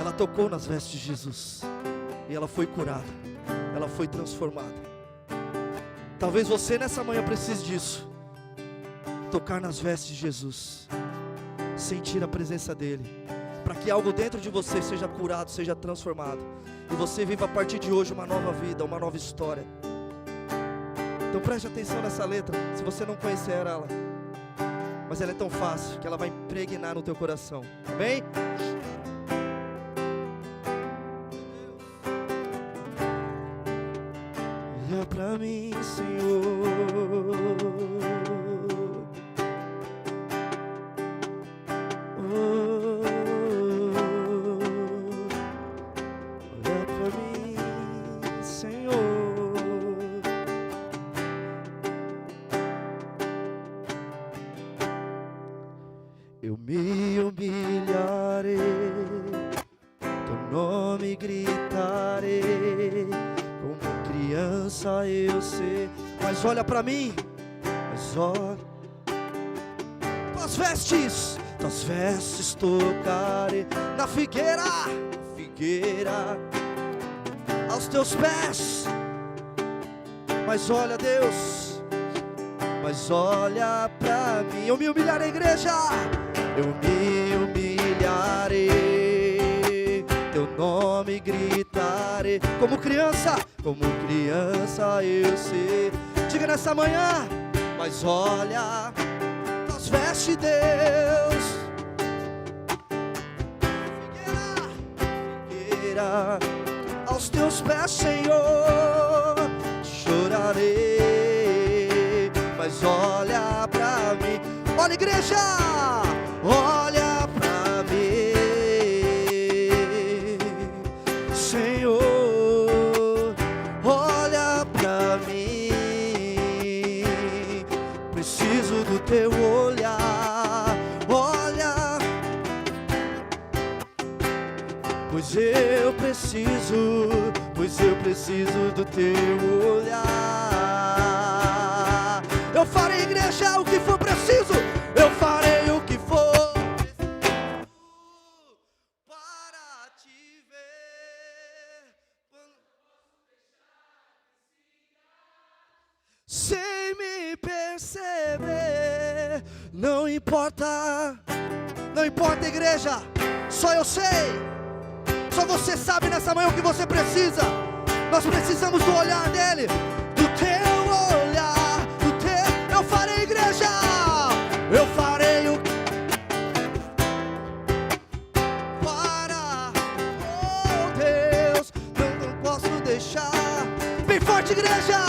ela tocou nas vestes de Jesus e ela foi curada, ela foi transformada. Talvez você nessa manhã precise disso, tocar nas vestes de Jesus, sentir a presença dEle, para que algo dentro de você seja curado, seja transformado, e você viva a partir de hoje uma nova vida, uma nova história. Então preste atenção nessa letra, se você não conhecer ela, mas ela é tão fácil que ela vai impregnar no teu coração, amém? Olha pra mim, Senhor, olha pra mim, Senhor. Eu me humilharei, teu nome gritarei, como criança eu sei. Mas olha pra mim, mas olha, tuas vestes tocarei, na figueira, aos teus pés. Mas olha, Deus, mas olha pra mim. Eu me humilharei, igreja, eu me humilharei, teu nome gritarei, como criança eu sei. Diga nessa manhã, mas olha, tuas vestes, Deus, figueira, aos teus pés, Senhor, chorarei, mas olha pra mim. Olha, igreja, olha pra mim, Senhor, olha pra mim. Preciso do teu olhar, olha, pois eu preciso do teu olhar. Eu farei, igreja, o que for preciso, eu farei o que for preciso para te ver, sem me perceber. Não importa, igreja, só eu sei, só você sabe nessa manhã o que você precisa. Nós precisamos do olhar dele, do teu olhar, do teu. Eu farei, igreja, eu farei o para, oh Deus, não posso deixar. Bem forte, igreja.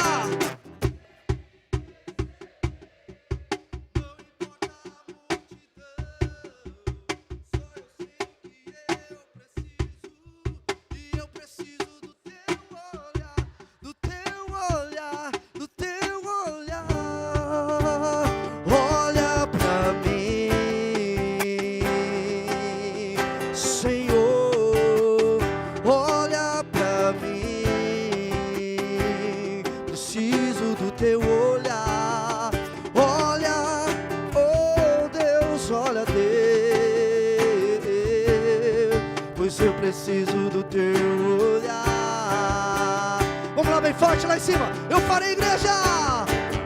Preciso do teu olhar. Vamos lá, bem forte lá em cima. Eu farei, igreja,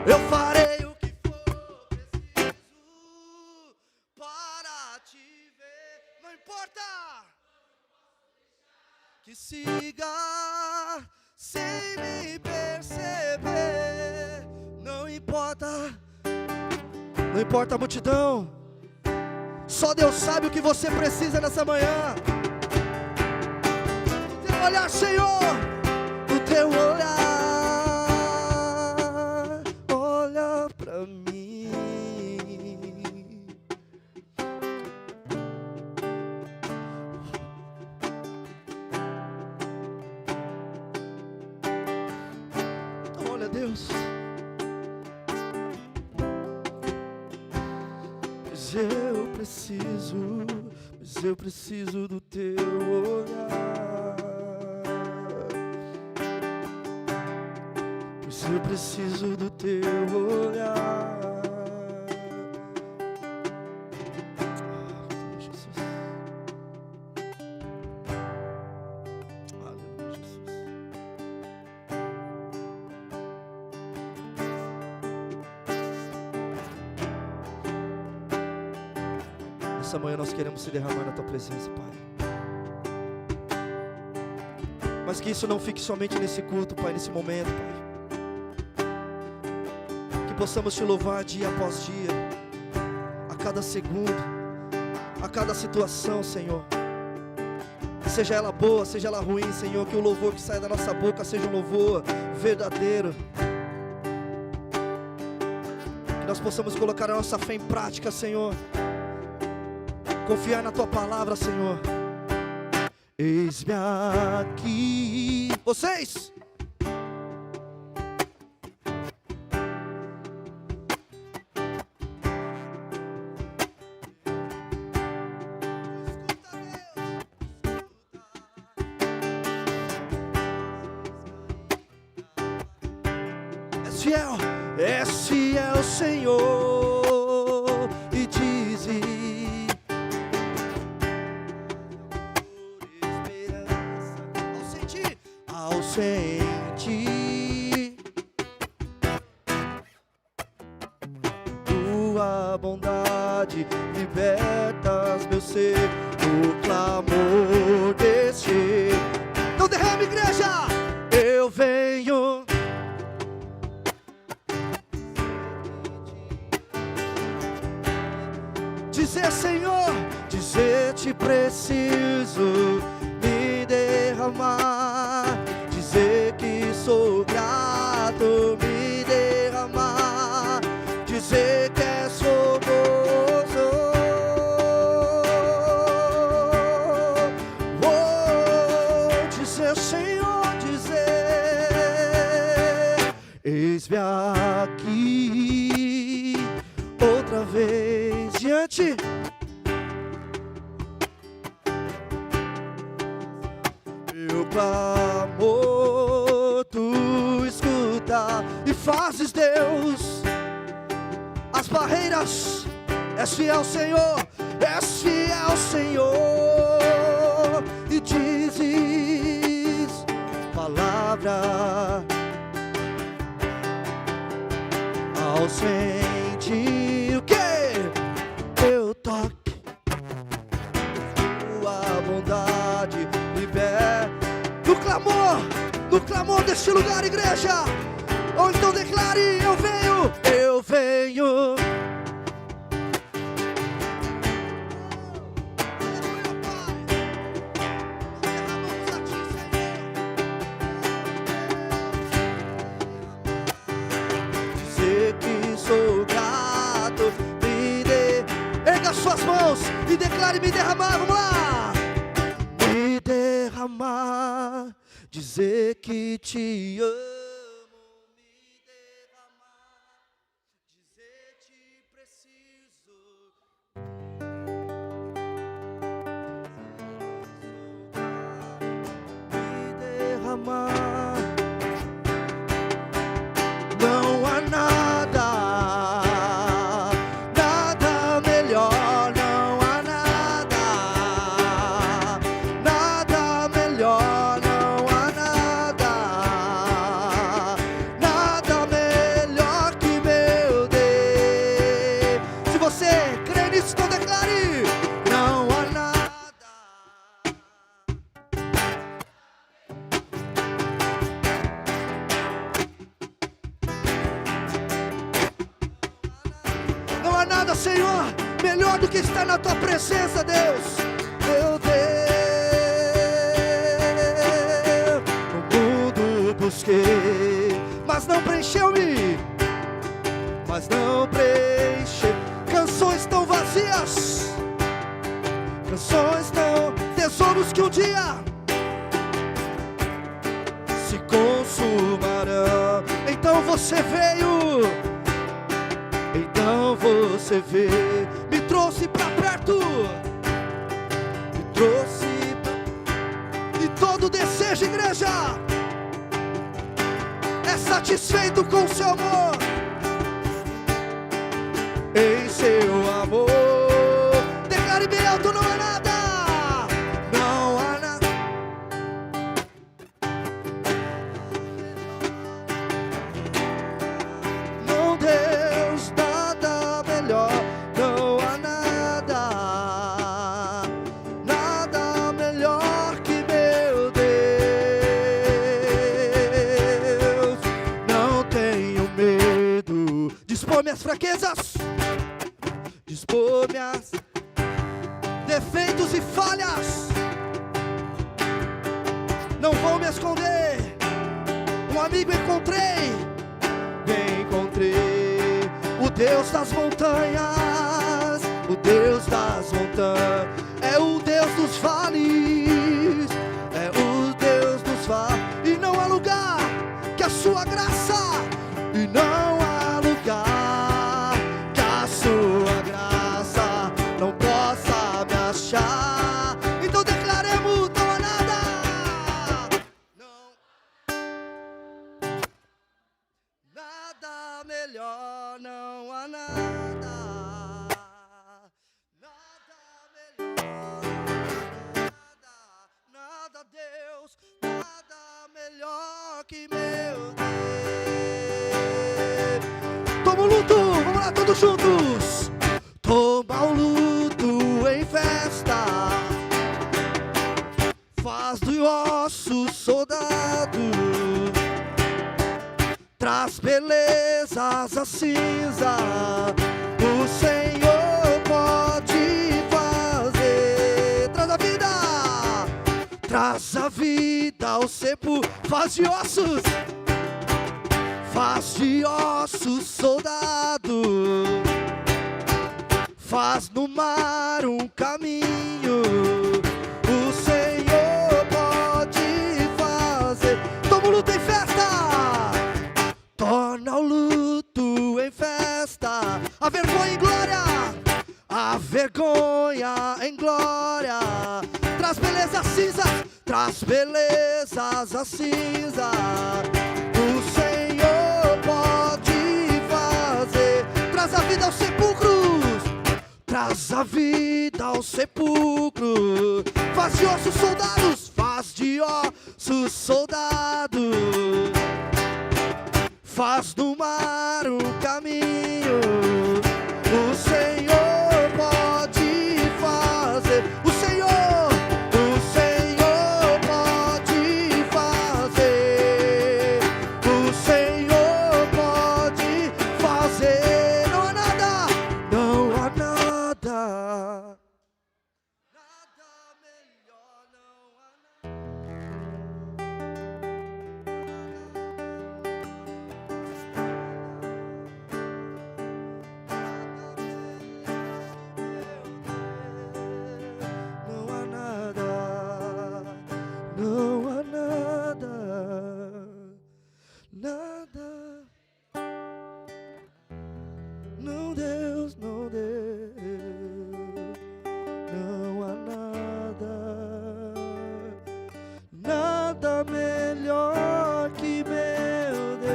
eu farei o que for preciso para te ver. Não importa que siga sem me perceber. Não importa a multidão. Só Deus sabe o que você precisa nessa manhã. Olhar, Senhor, o teu olhar, olha pra mim. Olha, Deus, mas eu preciso do teu olhar. Eu preciso do teu olhar. Jesus. nessa manhã nós queremos se derramar na tua presença, Pai. Mas que isso não fique somente nesse culto, Pai, nesse momento, Pai. Que possamos te louvar dia após dia, a cada segundo, a cada situação, Senhor. Seja ela boa, seja ela ruim, Senhor, que o louvor que sai da nossa boca seja um louvor verdadeiro. Que nós possamos colocar a nossa fé em prática, Senhor. Confiar na tua palavra, Senhor. Eis-me aqui. Vocês! És fiel, Senhor, e dize por esperança ao sentir tua bondade, libertas meu ser, o clamor deste. Então derrama, igreja, eu venho. Dizer, Senhor, dizer-te preciso me derramar, dizer que sou grato, me derramar, dizer que és fogoso, dizer, Senhor, dizer, eis-me aqui outra vez diante. Meu clamor tu escuta e fazes, Deus, as barreiras. És fiel, Senhor, és fiel, Senhor, e dizes palavra ao sentir o que? Teu toque, tua bondade, liberta. No clamor deste lugar, igreja. Ou então declare, eu venho, eu venho. Dizer que sou grato, erga suas mãos e declare me derramar, vamos lá. Me derramar, dizer que te amo, me derramar, dizer te preciso, me derramar. Não há nada, nada melhor, não há nada, nada melhor, não há nada, nada melhor que meu Deus. Se você crê nisso, então declare, não há nada. Não há nada, Senhor, melhor do que estar na tua presença, Deus. Meu Deus, no mundo busquei, mas não preencheu-me, mas não preencheu. Canções tão vazias, canções tão, tesouros que um dia se consumarão. Então você veio, então você veio, me trouxe pra perto, me trouxe pra... E todo desejo, igreja, é satisfeito com o seu amor, em seu amor. Declare bem alto, não há nada, não há nada. Não, Deus, nada melhor, não há nada. minhas fraquezas, dispor minhas defeitos e falhas. Não vou me esconder, um amigo encontrei, o Deus das montanhas, o Deus das montanhas, é o Deus dos vales, é o Deus dos vales, e não há lugar que a sua graça, e não há lugar que a sua graça não possa me achar. Então declaremos, não há nada, nada melhor, não há nada, nada Deus, nada melhor que meu Deus. Toma o luto, vamos lá todos juntos. Toma o luto em festa, faz do osso soldado, traz belezas à cinza, o Senhor pode fazer. Traz a vida, traz a vida ao sepulcro, faz de ossos soldado, faz no mar um caminho, o Senhor pode fazer. Toma o luto em festa, torna o luto em festa, a vergonha em glória, a vergonha em glória, traz belezas cinzas, traz belezas a cinza, o Senhor pode fazer. Traz a vida aos sepulcros, traz a vida ao sepulcro, faz de ossos soldados, faz de ossos soldado, faz do mar um caminho, o Senhor pode fazer. O Senhor pode fazer, o Senhor pode fazer. Não há nada, não há nada, nada melhor, não há nada, não Deus, não Deus, não há nada melhor que meu Deus.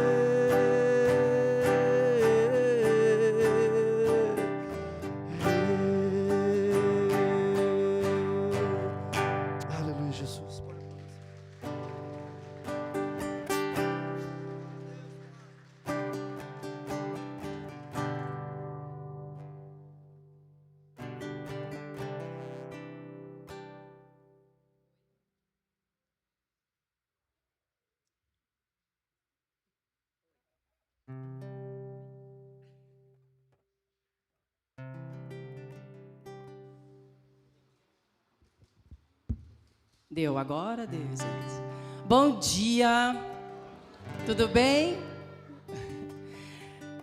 Aleluia, Jesus. Deu agora, Deus. Bom dia, tudo bem?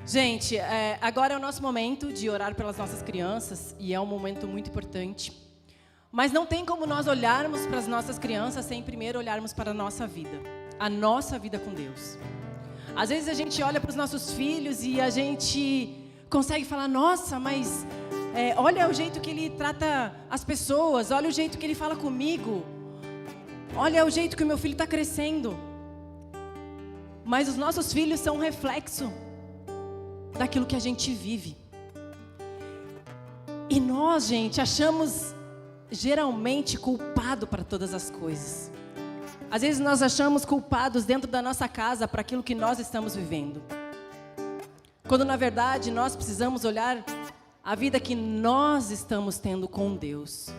Gente, agora é o nosso momento de orar pelas nossas crianças e é um momento muito importante. Mas não tem como nós olharmos para as nossas crianças sem primeiro olharmos para a nossa vida com Deus. Às vezes a gente olha para os nossos filhos e a gente consegue falar, nossa, mas olha o jeito que ele trata as pessoas, olha o jeito que ele fala comigo. Olha o jeito que o meu filho está crescendo. Mas os nossos filhos são um reflexo daquilo que a gente vive. E nós, gente, achamos geralmente culpado para todas as coisas. Às vezes nós achamos culpados dentro da nossa casa para aquilo que nós estamos vivendo. Quando na verdade nós precisamos olhar a vida que nós estamos tendo com Deus.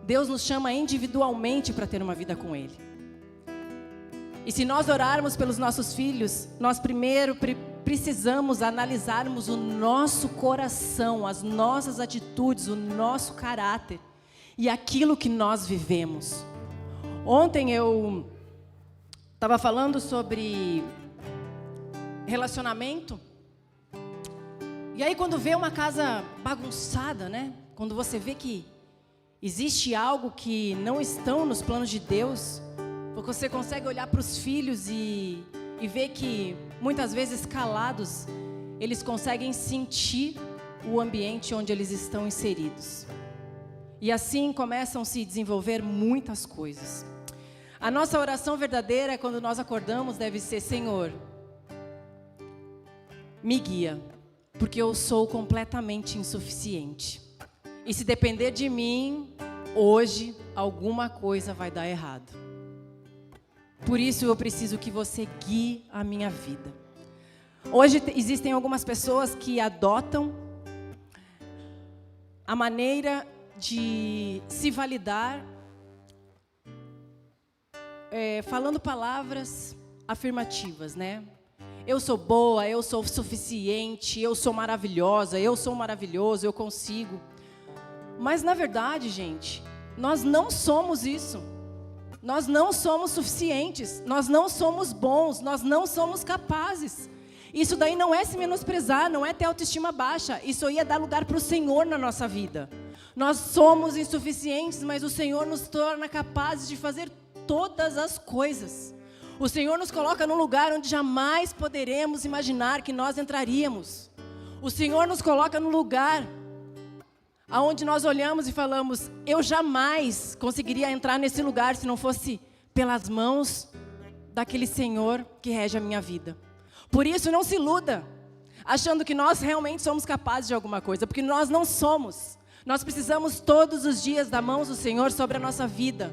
Deus nos chama individualmente para ter uma vida com Ele. E se nós orarmos pelos nossos filhos, nós primeiro precisamos analisarmos o nosso coração, as nossas atitudes, o nosso caráter e aquilo que nós vivemos. Ontem eu estava falando sobre relacionamento. E aí quando vê uma casa bagunçada, né? Quando você vê que existe algo que não estão nos planos de Deus, porque você consegue olhar para os filhos e ver que muitas vezes calados, eles conseguem sentir o ambiente onde eles estão inseridos. E assim começam a se desenvolver muitas coisas. A nossa oração verdadeira quando nós acordamos deve ser: Senhor, me guia, porque eu sou completamente insuficiente. E se depender de mim, hoje alguma coisa vai dar errado. Por isso eu preciso que você guie a minha vida. Hoje existem algumas pessoas que adotam a maneira de se validar, falando palavras afirmativas, né? Eu sou boa, eu sou suficiente, eu sou maravilhosa, eu sou maravilhoso, eu consigo. Mas na verdade, gente, nós não somos isso. Nós não somos suficientes, nós não somos bons, nós não somos capazes. Isso daí não é se menosprezar, não é ter autoestima baixa. Isso aí é dar lugar para o Senhor na nossa vida. Nós somos insuficientes, mas o Senhor nos torna capazes de fazer todas as coisas. O Senhor nos coloca num lugar onde jamais poderemos imaginar que nós entraríamos. O Senhor nos coloca num lugar aonde nós olhamos e falamos: eu jamais conseguiria entrar nesse lugar se não fosse pelas mãos daquele Senhor que rege a minha vida. Por isso, não se iluda, achando que nós realmente somos capazes de alguma coisa, porque nós não somos. Nós precisamos todos os dias da mão do Senhor sobre a nossa vida.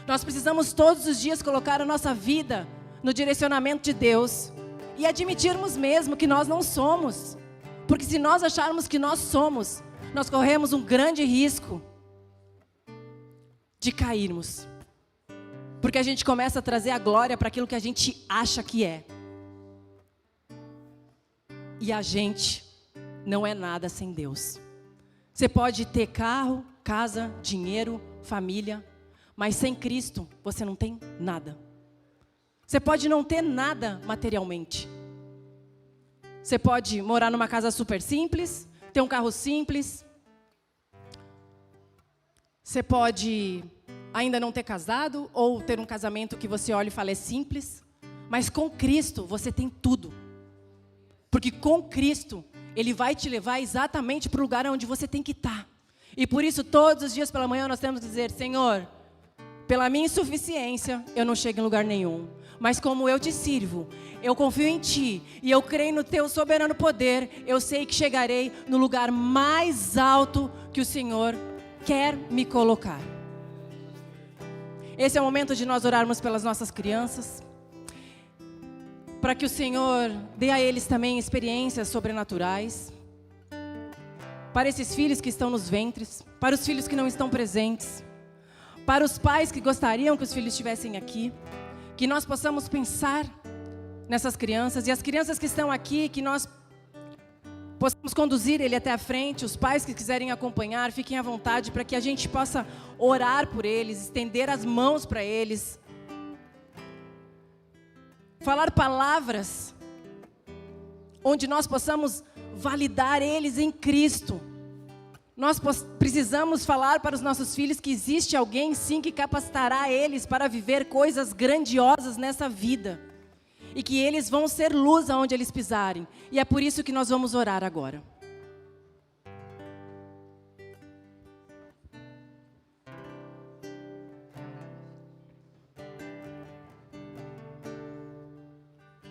Nós precisamos todos os dias colocar a nossa vida no direcionamento de Deus e admitirmos mesmo que nós não somos. Porque se nós acharmos que nós somos, nós corremos um grande risco de cairmos. Porque a gente começa a trazer a glória para aquilo que a gente acha que é. E a gente não é nada sem Deus. Você pode ter carro, casa, dinheiro, família, mas sem Cristo você não tem nada. Você pode não ter nada materialmente. Você pode morar numa casa super simples, ter um carro simples. Você pode ainda não ter casado ou ter um casamento que você olha e fala é simples. Mas com Cristo você tem tudo. Porque com Cristo Ele vai te levar exatamente para o lugar onde você tem que estar. E por isso todos os dias pela manhã nós temos que dizer: Senhor, pela minha insuficiência eu não chego em lugar nenhum. Mas como eu te sirvo, eu confio em Ti e eu creio no Teu soberano poder, eu sei que chegarei no lugar mais alto que o Senhor quer me colocar. Esse é o momento de nós orarmos pelas nossas crianças, para que o Senhor dê a eles também experiências sobrenaturais, para esses filhos que estão nos ventres, para os filhos que não estão presentes, para os pais que gostariam que os filhos estivessem aqui, que nós possamos pensar nessas crianças, e as crianças que estão aqui, que nós possamos conduzir ele até a frente. Os pais que quiserem acompanhar, fiquem à vontade, para que a gente possa orar por eles, estender as mãos para eles, falar palavras onde nós possamos validar eles em Cristo. Nós precisamos falar para os nossos filhos que existe alguém sim que capacitará eles para viver coisas grandiosas nessa vida. E que eles vão ser luz aonde eles pisarem. E é por isso que nós vamos orar agora.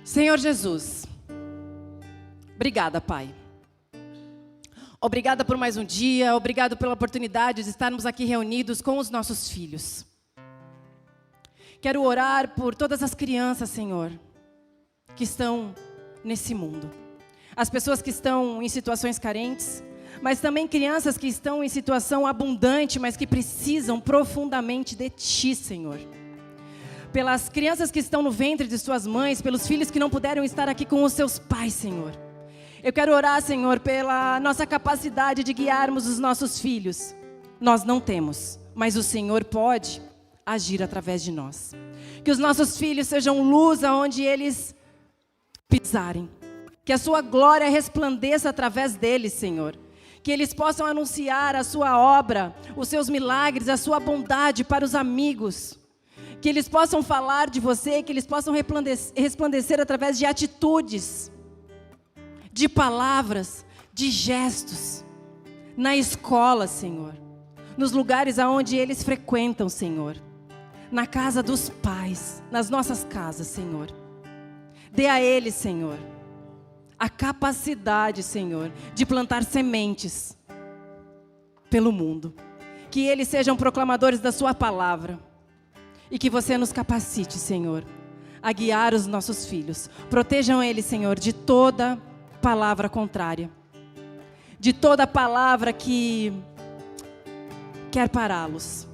Senhor Jesus, obrigada, Pai. Obrigada por mais um dia, obrigado pela oportunidade de estarmos aqui reunidos com os nossos filhos. Quero orar por todas as crianças, Senhor, que estão nesse mundo. As pessoas que estão em situações carentes, mas também crianças que estão em situação abundante, mas que precisam profundamente de Ti, Senhor. pelas crianças que estão no ventre de suas mães, pelos filhos que não puderam estar aqui com os seus pais, Senhor. Eu quero orar, Senhor, pela nossa capacidade de guiarmos os nossos filhos. Nós não temos, mas o Senhor pode agir através de nós. Que os nossos filhos sejam luz aonde eles pisarem. Que a sua glória resplandeça através deles, Senhor. Que eles possam anunciar a sua obra, os seus milagres, a sua bondade para os amigos. Que eles possam falar de você, que eles possam resplandecer através de atitudes, de palavras, de gestos. Na escola, Senhor. Nos lugares aonde eles frequentam, Senhor. Na casa dos pais, nas nossas casas, Senhor. Dê a eles, Senhor, a capacidade, Senhor, de plantar sementes pelo mundo. Que eles sejam proclamadores da sua palavra. E que você nos capacite, Senhor, a guiar os nossos filhos. Protejam eles, Senhor, de toda palavra contrária. De toda palavra que quer pará-los.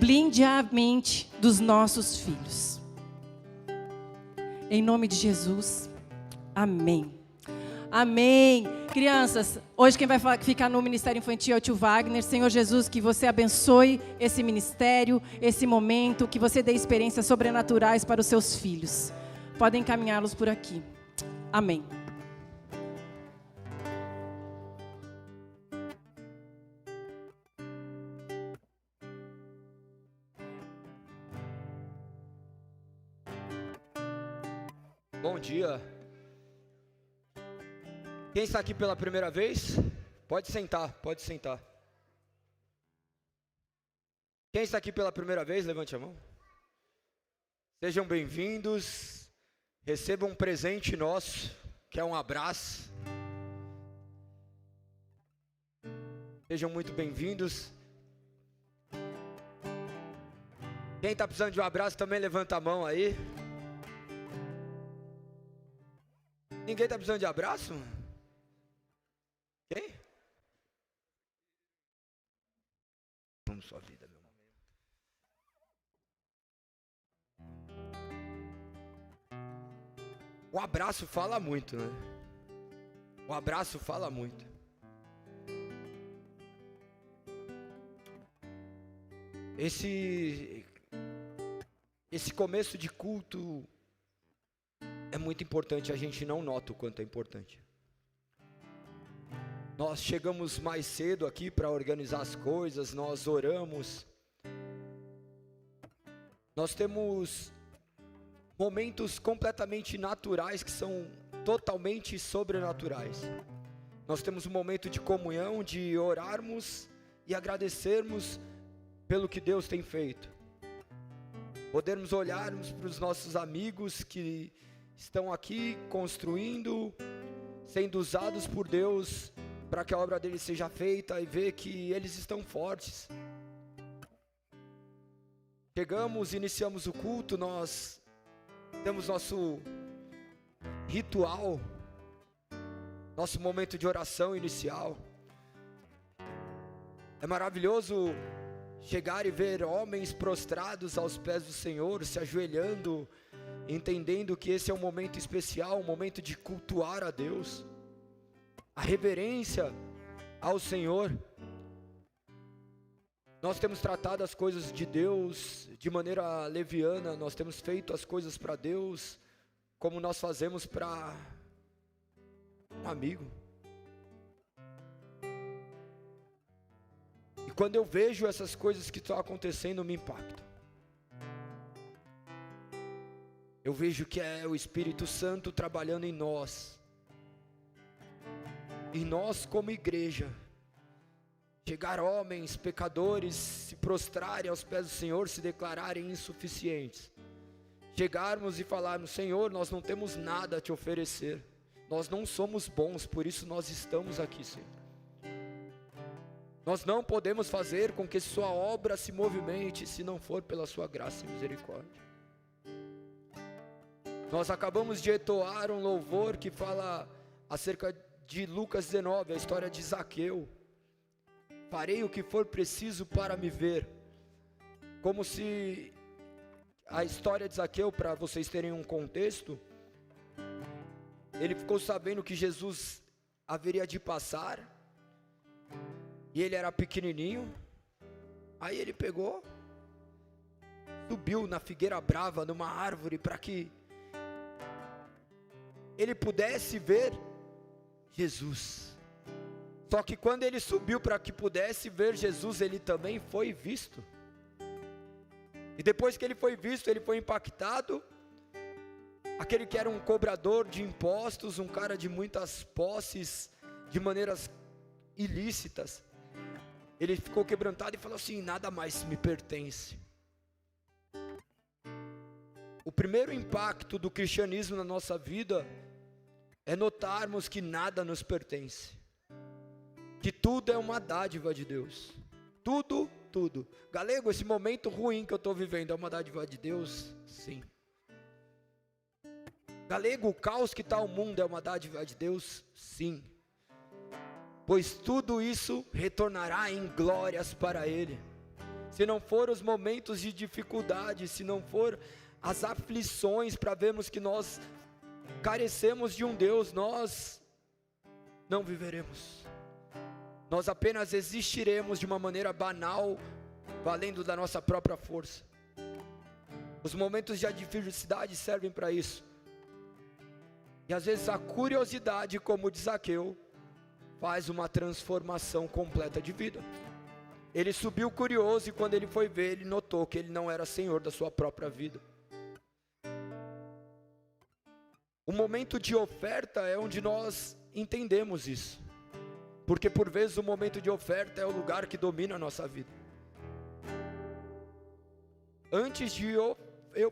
Blinde a mente dos nossos filhos. Em nome de Jesus. Amém. Amém. Crianças, hoje quem vai ficar no Ministério Infantil é o tio Wagner. Senhor Jesus, que você abençoe esse ministério, esse momento, que você dê experiências sobrenaturais para os seus filhos. Podem encaminhá-los por aqui. Amém. Bom dia. Quem está aqui pela primeira vez? Pode sentar, pode sentar. Quem está aqui pela primeira vez, levante a mão. Sejam bem-vindos. Recebam um presente nosso, que é um abraço. Sejam muito bem-vindos. Quem está precisando de um abraço também levanta a mão aí. Ninguém está precisando de abraço? Quem? Vamos sua vida, meu irmão. O abraço fala muito, né? O abraço fala muito. Esse começo de culto é muito importante, a gente não nota o quanto é importante. Nós chegamos mais cedo aqui para organizar as coisas, nós oramos. Nós temos momentos completamente naturais que são totalmente sobrenaturais. Nós temos um momento de comunhão, de orarmos e agradecermos pelo que Deus tem feito. Podermos olharmos para os nossos amigos que estão aqui construindo, sendo usados por Deus para que a obra deles seja feita e ver que eles estão fortes. Chegamos, iniciamos o culto, nós temos nosso ritual, nosso momento de oração inicial. É maravilhoso chegar e ver homens prostrados aos pés do Senhor, se ajoelhando, entendendo que esse é um momento especial, um momento de cultuar a Deus, a reverência ao Senhor. Nós temos tratado as coisas de Deus de maneira leviana, nós temos feito as coisas para Deus como nós fazemos para um amigo. E quando eu vejo essas coisas que estão acontecendo, me impactam. Eu vejo que é o Espírito Santo trabalhando em nós como igreja. Chegar homens, pecadores, se prostrarem aos pés do Senhor, se declararem insuficientes. Chegarmos e falarmos: Senhor, nós não temos nada a te oferecer. Nós não somos bons, por isso nós estamos aqui, Senhor. Nós não podemos fazer com que sua obra se movimente se não for pela sua graça e misericórdia. Nós acabamos de entoar um louvor que fala acerca de Lucas 19, a história de Zaqueu. Farei o que for preciso para me ver. Como se a história de Zaqueu, para vocês terem um contexto, ele ficou sabendo que Jesus haveria de passar, e ele era pequenininho. Aí ele pegou, subiu na figueira brava, numa árvore, para que ele pudesse ver Jesus. Só que quando ele subiu para que pudesse ver Jesus, ele também foi visto. E depois que ele foi visto, ele foi impactado. Aquele que era um cobrador de impostos, um cara de muitas posses, de maneiras ilícitas, ele ficou quebrantado e falou assim: nada mais me pertence. O primeiro impacto do cristianismo na nossa vida é notarmos que nada nos pertence, que tudo é uma dádiva de Deus. Tudo, tudo. Galego, esse momento ruim que eu estou vivendo é uma dádiva de Deus? Sim. Galego, o caos que está o mundo é uma dádiva de Deus? Sim. Pois tudo isso retornará em glórias para Ele. Se não for os momentos de dificuldade, se não for as aflições, para vermos que nós carecemos de um Deus, nós não viveremos. Nós apenas existiremos de uma maneira banal, valendo da nossa própria força. Os momentos de adversidade servem para isso. E às vezes a curiosidade, como de Zaqueu, faz uma transformação completa de vida. Ele subiu curioso, e quando ele foi ver, ele notou que ele não era senhor da sua própria vida. O momento de oferta é onde nós entendemos isso, porque por vezes o momento de oferta é o lugar que domina a nossa vida. Antes de eu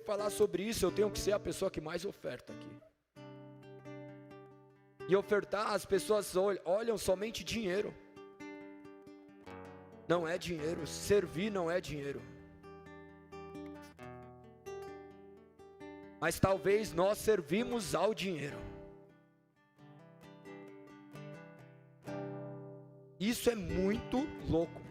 falar sobre isso, eu tenho que ser a pessoa que mais oferta aqui. E ofertar, as pessoas olham somente dinheiro. Não é dinheiro, servir não é dinheiro. Mas talvez nós servimos ao dinheiro. Isso é muito louco.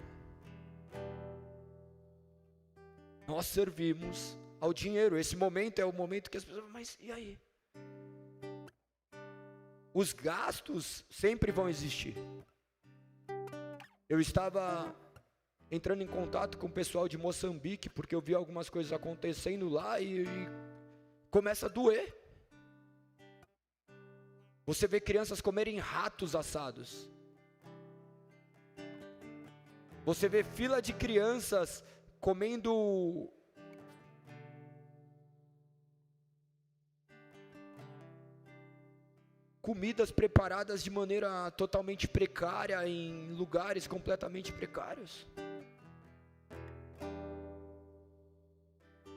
Nós servimos ao dinheiro. Esse momento é o momento que as pessoas, mas e aí? Os gastos sempre vão existir. Eu estava entrando em contato com o pessoal de Moçambique, porque eu vi algumas coisas acontecendo lá e começa a doer. Você vê crianças comerem ratos assados. Você vê fila de crianças comendo comidas preparadas de maneira totalmente precária, em lugares completamente precários.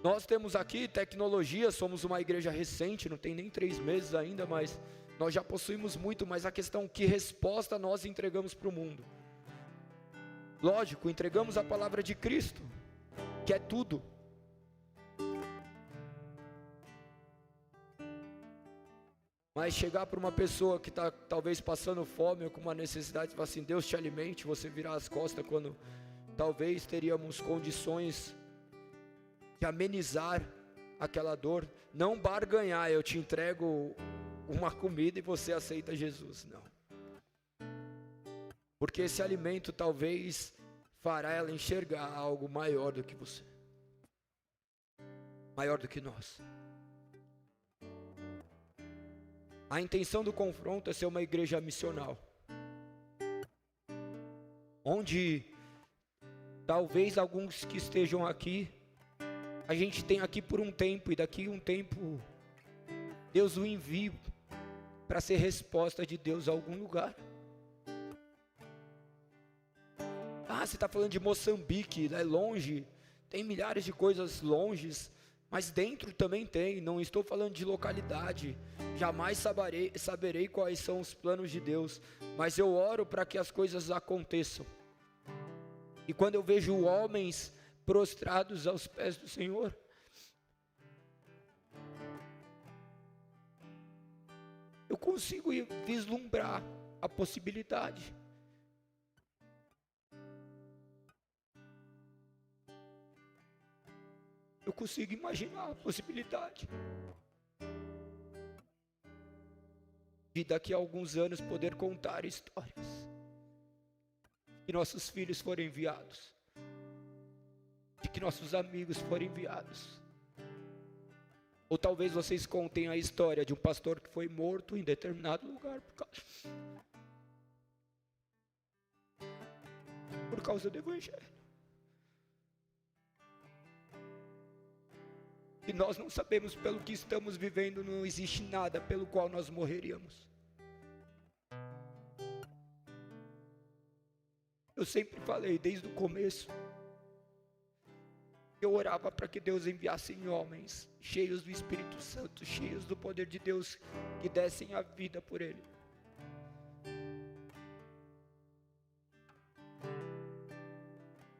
Nós temos aqui tecnologia, somos uma igreja recente, não tem nem 3 meses ainda, mas nós já possuímos muito, mas a questão é que resposta nós entregamos para o mundo. Lógico, entregamos a palavra de Cristo, que é tudo. Mas chegar para uma pessoa que está talvez passando fome ou com uma necessidade, falar assim: Deus te alimente, você virar as costas, quando talvez teríamos condições de amenizar aquela dor. Não barganhar, eu te entrego uma comida e você aceita Jesus, não. Porque esse alimento talvez fará ela enxergar algo maior do que você, maior do que nós. A intenção do confronto é ser uma igreja missional, onde talvez alguns que estejam aqui, a gente tem aqui por um tempo, e daqui a um tempo Deus o envie para ser resposta de Deus a algum lugar. Ah, você está falando de Moçambique, é longe, tem milhares de coisas longes, mas dentro também tem. Não estou falando de localidade, jamais saberei quais são os planos de Deus, mas eu oro para que as coisas aconteçam. E quando eu vejo homens prostrados aos pés do Senhor, eu consigo vislumbrar a possibilidade. Eu consigo imaginar a possibilidade de daqui a alguns anos poder contar histórias que nossos filhos foram enviados, de que nossos amigos foram enviados. Ou talvez vocês contem a história de um pastor que foi morto em determinado lugar por causa do Evangelho. E nós não sabemos pelo que estamos vivendo, não existe nada pelo qual nós morreríamos. Eu sempre falei desde o começo, eu orava para que Deus enviasse homens cheios do Espírito Santo, cheios do poder de Deus, que dessem a vida por Ele.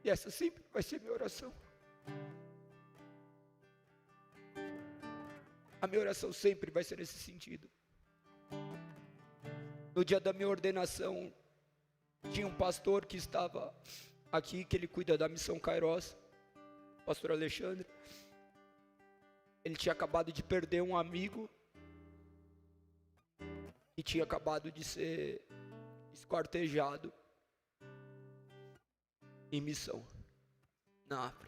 E essa sempre vai ser minha oração. A minha oração sempre vai ser nesse sentido. No dia da minha ordenação, tinha um pastor que estava aqui, que ele cuida da missão Kairos, pastor Alexandre. Ele tinha acabado de perder um amigo e tinha acabado de ser esquartejado em missão na África.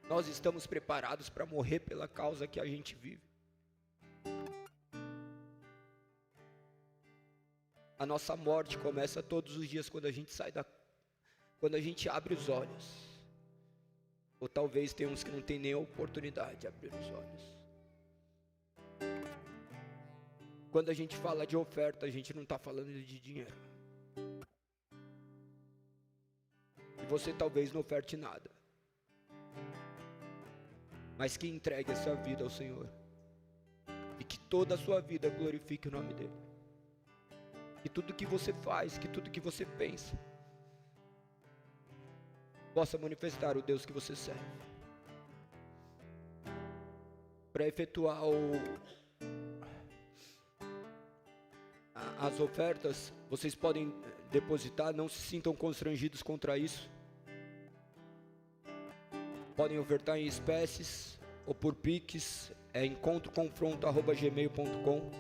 Nós estamos preparados para morrer pela causa que a gente vive. A nossa morte começa todos os dias quando a gente quando a gente abre os olhos. Ou talvez tem uns que não tem nem a oportunidade de abrir os olhos. Quando a gente fala de oferta, a gente não está falando de dinheiro. E você talvez não oferte nada, mas que entregue a sua vida ao Senhor, e que toda a sua vida glorifique o nome dEle. Que tudo que você faz, que tudo que você pensa, possa manifestar o Deus que você serve. Para efetuar as ofertas, vocês podem depositar, não se sintam constrangidos contra isso. Podem ofertar em espécies ou por Pix, encontroconfronto@gmail.com.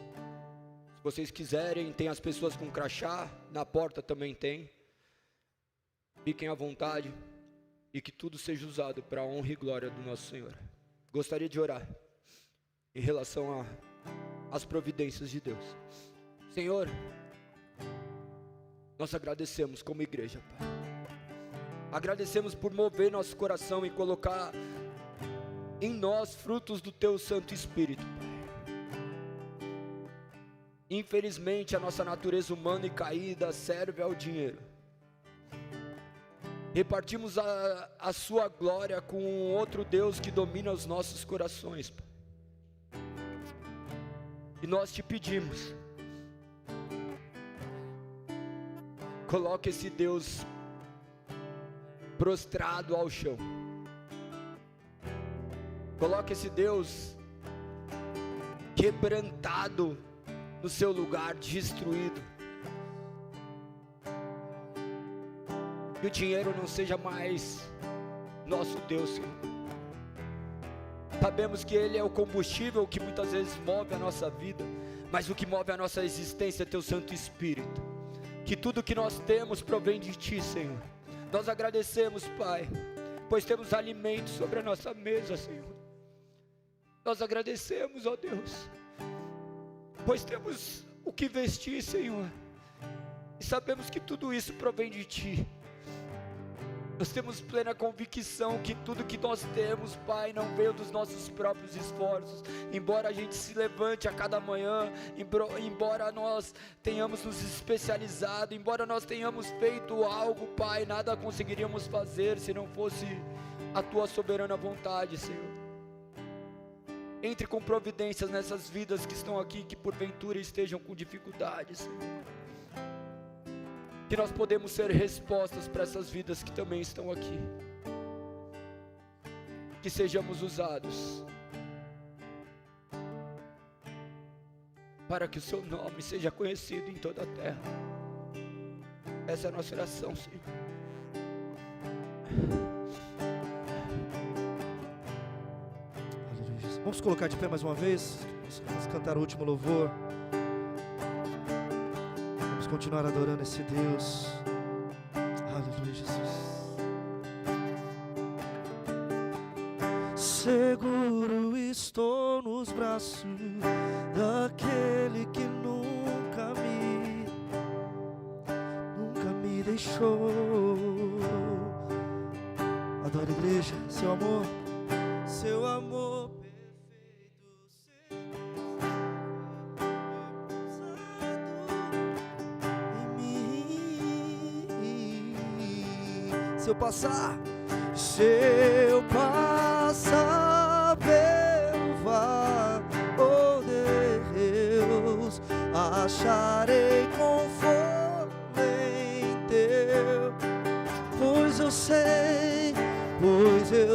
Se vocês quiserem, tem as pessoas com crachá, na porta também tem. Fiquem à vontade e que tudo seja usado para a honra e glória do nosso Senhor. Gostaria de orar em relação às providências de Deus. Senhor, nós agradecemos como igreja, Pai. Agradecemos por mover nosso coração e colocar em nós frutos do Teu Santo Espírito, Pai. Infelizmente, a nossa natureza humana e caída serve ao dinheiro. Repartimos a Sua glória com outro Deus que domina os nossos corações, Pai. E nós Te pedimos, coloque esse Deus prostrado ao chão. Coloque esse Deus quebrantado no seu lugar, destruído. Que o dinheiro não seja mais nosso Deus, Senhor. Sabemos que Ele é o combustível que muitas vezes move a nossa vida, mas o que move a nossa existência é Teu Santo Espírito. Que tudo que nós temos provém de Ti, Senhor. Nós agradecemos, Pai, pois temos alimento sobre a nossa mesa, Senhor. Nós agradecemos, ó Deus, pois temos o que vestir, Senhor, e sabemos que tudo isso provém de Ti. Nós temos plena convicção que tudo que nós temos, Pai, não veio dos nossos próprios esforços. Embora a gente se levante a cada manhã, embora nós tenhamos nos especializado, embora nós tenhamos feito algo, Pai, nada conseguiríamos fazer se não fosse a Tua soberana vontade, Senhor. Entre com providências nessas vidas que estão aqui, que porventura estejam com dificuldades, Senhor. Que nós podemos ser respostas para essas vidas que também estão aqui. Que sejamos usados para que o Seu nome seja conhecido em toda a terra. Essa é a nossa oração, Senhor. Vamos colocar de pé mais uma vez. Vamos cantar o último louvor. Vamos continuar adorando esse Deus. Aleluia, Jesus. Seguro estou nos braços daquele que nunca me deixou. Adoro, igreja, seu amor perfeito em mim. Se eu passar pelo vale, oh Deus, acharei conforto em teu, pois eu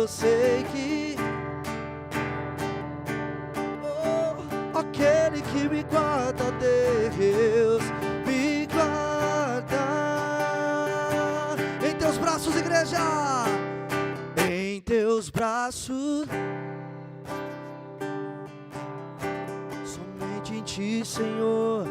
sei que aquele que me guarda, Deus, me guarda em teus braços, igreja, em teus braços, somente em ti, Senhor,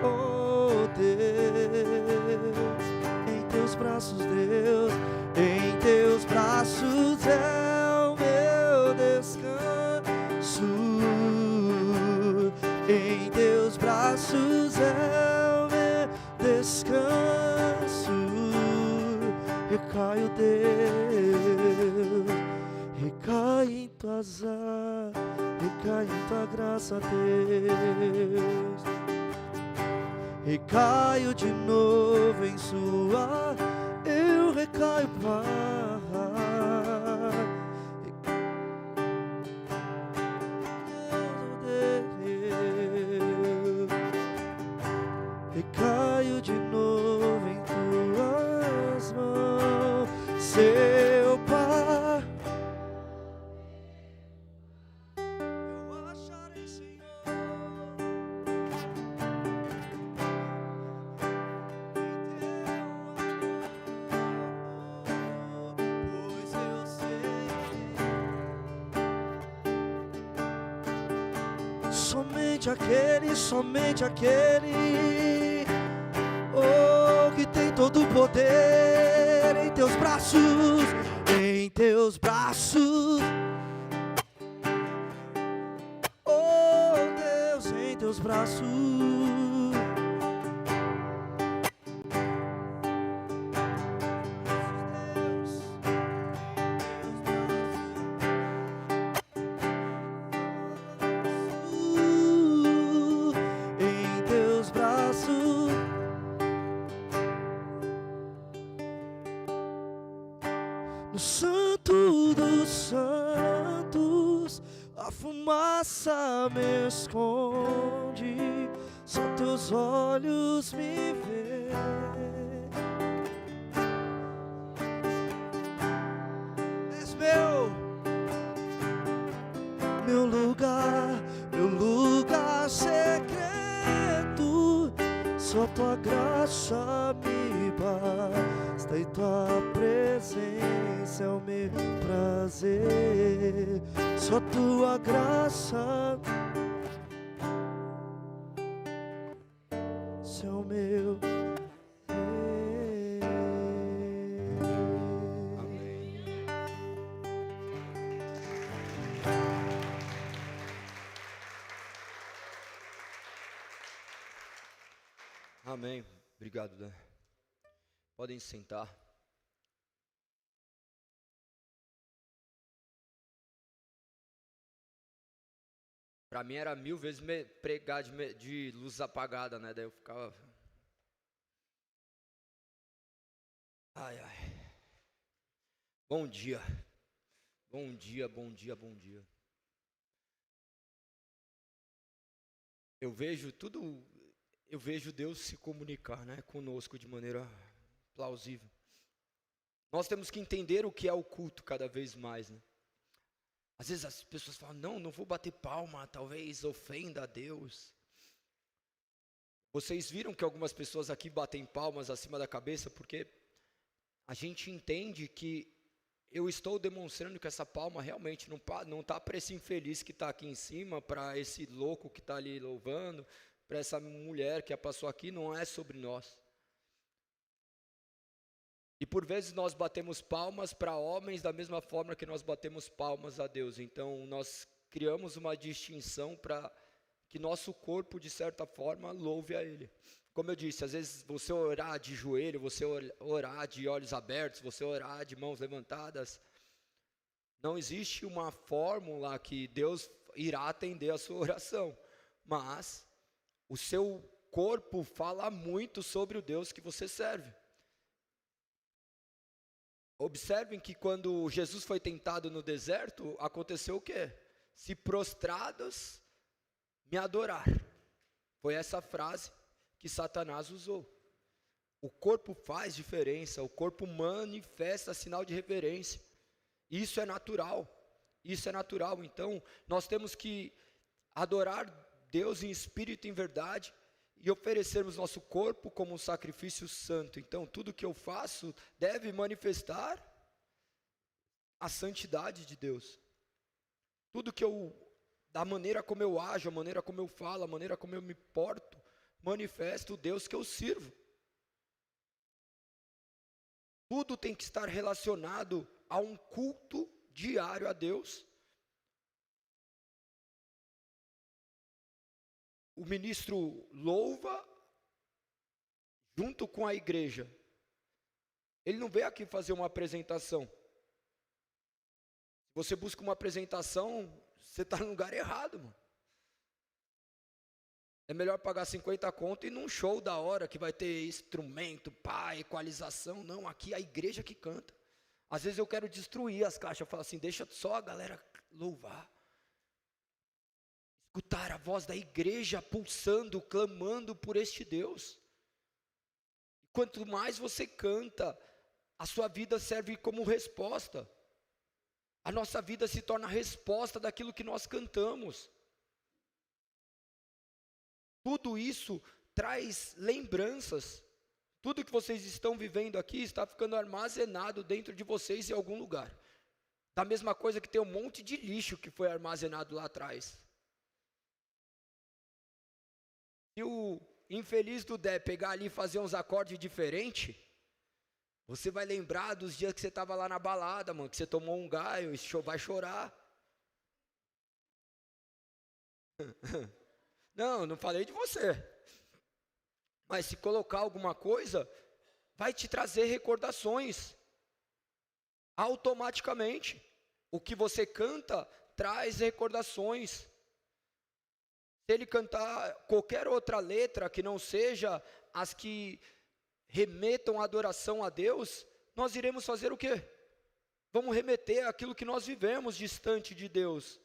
oh Deus, em teus braços, Deus, em teus braços é o meu descanso, em teus braços é o meu descanso. Recaio, Deus, recai em tuas asas, recai em tua graça, Deus. Recaio de novo em sua, eu recaio, Pai. Recaio de novo em tuas mãos, seu Pai. Eu acharei, Senhor, pois eu sei, somente aquele, oh, que tem todo o poder em teus braços, oh Deus, em teus braços. No Santo dos Santos, a fumaça me esconde, só teus olhos me veem. És meu lugar secreto, só tua graça me basta e tua presença é o meu prazer, só tua graça é o meu Amém. Amém. Obrigado, Dan. Podem sentar. Para mim era 1000 vezes pregar de luz apagada, né? Daí eu ficava... Ai. Bom dia. Bom dia. Eu vejo Deus se comunicar, né, conosco de maneira plausível. Nós temos que entender o que é o culto cada vez mais, né? Às vezes as pessoas falam, não vou bater palma, talvez ofenda a Deus. Vocês viram que algumas pessoas aqui batem palmas acima da cabeça, porque a gente entende que eu estou demonstrando que essa palma realmente não está para esse infeliz que está aqui em cima, para esse louco que está ali louvando, para essa mulher que passou aqui, não é sobre nós. E por vezes nós batemos palmas para homens da mesma forma que nós batemos palmas a Deus. Então nós criamos uma distinção para que nosso corpo, de certa forma, louve a Ele. Como eu disse, às vezes você orar de joelho, você orar de olhos abertos, você orar de mãos levantadas, não existe uma fórmula que Deus irá atender a sua oração, mas o seu corpo fala muito sobre o Deus que você serve. Observem que quando Jesus foi tentado no deserto, aconteceu o quê? Se prostrados, me adorar. Foi essa frase que Satanás usou. O corpo faz diferença, o corpo manifesta sinal de reverência. Isso é natural, Então, nós temos que adorar Deus em espírito e em verdade e oferecermos nosso corpo como um sacrifício santo. Então, tudo que eu faço deve manifestar a santidade de Deus. Tudo que da maneira como eu ajo, a maneira como eu falo, a maneira como eu me porto, manifesta o Deus que eu sirvo. Tudo tem que estar relacionado a um culto diário a Deus. O ministro louva junto com a igreja. Ele não veio aqui fazer uma apresentação. Se você busca uma apresentação, você está no lugar errado, mano. É melhor pagar 50 conto e ir num show da hora que vai ter instrumento, equalização. Não, aqui é a igreja que canta. Às vezes eu quero destruir as caixas. Eu falo assim, deixa só a galera louvar. Escutar a voz da igreja pulsando, clamando por este Deus. Quanto mais você canta, a sua vida serve como resposta. A nossa vida se torna resposta daquilo que nós cantamos. Tudo isso traz lembranças. Tudo que vocês estão vivendo aqui está ficando armazenado dentro de vocês em algum lugar. Da mesma coisa que tem um monte de lixo que foi armazenado lá atrás. Se o infeliz do Dé pegar ali e fazer uns acordes diferentes, você vai lembrar dos dias que você estava lá na balada, mano, que você tomou um gaio e vai chorar. Não falei de você. Mas se colocar alguma coisa, vai te trazer recordações. Automaticamente. O que você canta traz recordações. Se ele cantar qualquer outra letra que não seja as que remetam a adoração a Deus, nós iremos fazer o quê? Vamos remeter àquilo que nós vivemos distante de Deus.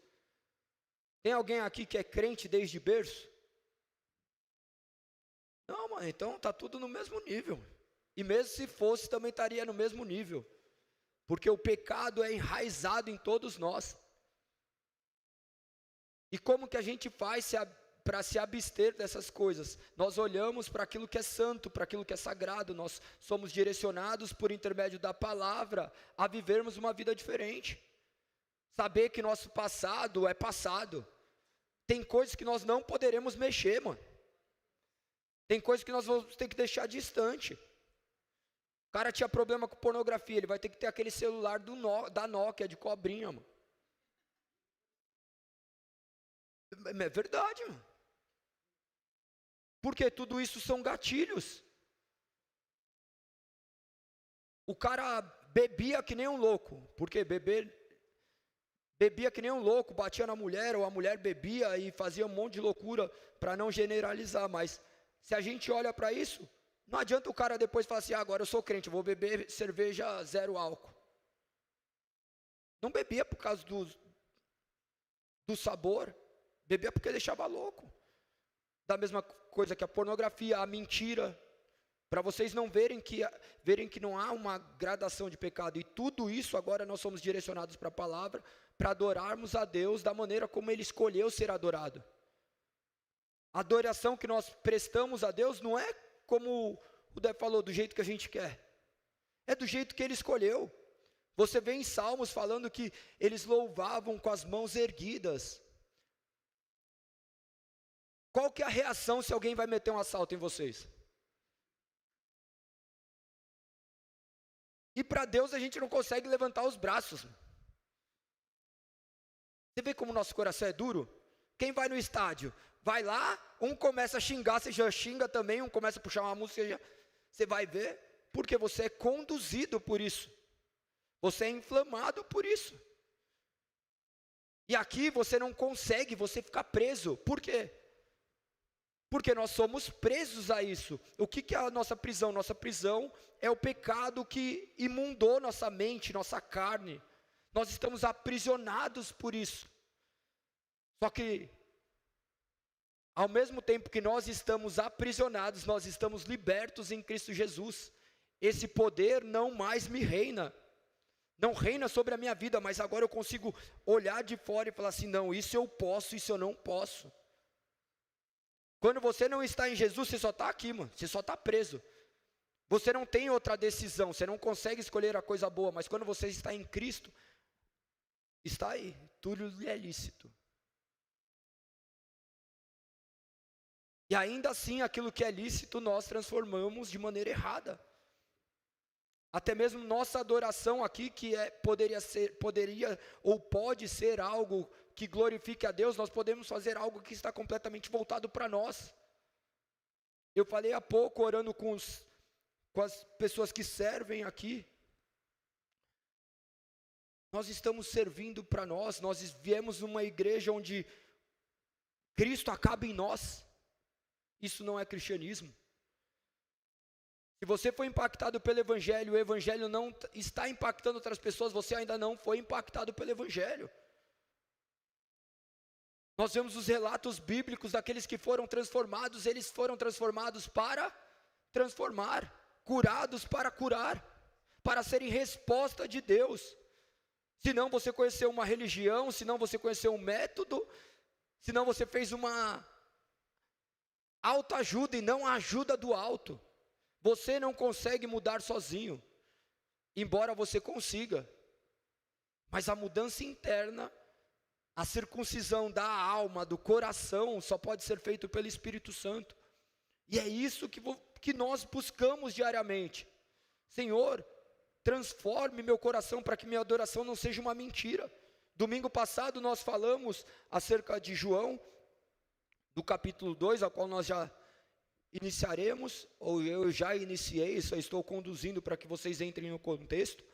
Tem alguém aqui que é crente desde berço? Não, mano, então está tudo no mesmo nível. E mesmo se fosse, também estaria no mesmo nível. Porque o pecado é enraizado em todos nós. E como que a gente faz para se abster dessas coisas? Nós olhamos para aquilo que é santo, para aquilo que é sagrado. Nós somos direcionados por intermédio da palavra a vivermos uma vida diferente. Saber que nosso passado é passado. Tem coisas que nós não poderemos mexer, mano. Tem coisas que nós vamos ter que deixar distante. O cara tinha problema com pornografia, ele vai ter que ter aquele celular da Nokia, de cobrinha, mano. É verdade, mano. Porque tudo isso são gatilhos. O cara bebia que nem um louco. Porque bebia que nem um louco, batia na mulher, ou a mulher bebia e fazia um monte de loucura, para não generalizar, mas se a gente olha para isso, não adianta o cara depois falar assim, agora eu sou crente, vou beber cerveja 0 álcool. Não bebia por causa do sabor, bebia porque deixava louco. Da mesma coisa que a pornografia, a mentira, para vocês não verem que não há uma gradação de pecado. E tudo isso agora nós somos direcionados para a palavra, para adorarmos a Deus da maneira como Ele escolheu ser adorado. A adoração que nós prestamos a Deus não é como o Dé falou, do jeito que a gente quer. É do jeito que Ele escolheu. Você vê em Salmos falando que eles louvavam com as mãos erguidas. Qual que é a reação se alguém vai meter um assalto em vocês? E para Deus a gente não consegue levantar os braços. Você vê como o nosso coração é duro? Quem vai no estádio, vai lá, um começa a xingar, você já xinga também, um começa a puxar uma música, você vai ver, porque você é conduzido por isso. Você é inflamado por isso. E aqui você não consegue, você fica preso. Por quê? Porque nós somos presos a isso. O que é a nossa prisão? Nossa prisão é o pecado que imundou nossa mente, nossa carne. Nós estamos aprisionados por isso. Só que, ao mesmo tempo que nós estamos aprisionados, nós estamos libertos em Cristo Jesus. Esse poder não mais me reina. Não reina sobre a minha vida, mas agora eu consigo olhar de fora e falar assim, não, isso eu posso, isso eu não posso. Quando você não está em Jesus, você só está aqui, mano, você só está preso. Você não tem outra decisão, você não consegue escolher a coisa boa, mas quando você está em Cristo, está aí, tudo é lícito. E ainda assim, aquilo que é lícito, nós transformamos de maneira errada. Até mesmo nossa adoração aqui, que poderia ou pode ser algo que glorifique a Deus, nós podemos fazer algo que está completamente voltado para nós. Eu falei há pouco, orando com as pessoas que servem aqui, nós estamos servindo para nós viemos numa igreja onde Cristo acaba em nós. Isso não é cristianismo. Se você foi impactado pelo Evangelho, o Evangelho não está impactando outras pessoas, você ainda não foi impactado pelo Evangelho. Nós vemos os relatos bíblicos daqueles que foram transformados, eles foram transformados para transformar, curados para curar, para serem resposta de Deus. Se não você conheceu uma religião, se não você conheceu um método, se não você fez uma autoajuda e não a ajuda do alto. Você não consegue mudar sozinho, embora você consiga. Mas a mudança interna, a circuncisão da alma, do coração, só pode ser feito pelo Espírito Santo. E é isso que nós buscamos diariamente. Senhor, transforme meu coração para que minha adoração não seja uma mentira. Domingo passado nós falamos acerca de João, do capítulo 2, ao qual nós já iniciaremos, ou eu já iniciei, só estou conduzindo para que vocês entrem no contexto,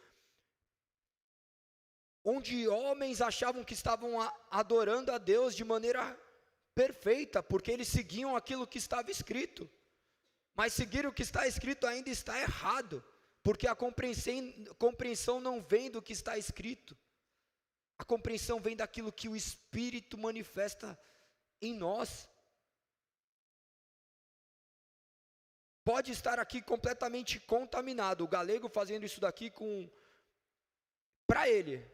onde homens achavam que estavam adorando a Deus de maneira perfeita, porque eles seguiam aquilo que estava escrito, mas seguir o que está escrito ainda está errado, porque a compreensão não vem do que está escrito, a compreensão vem daquilo que o Espírito manifesta em nós. Pode estar aqui completamente contaminado, o galego fazendo isso daqui para ele,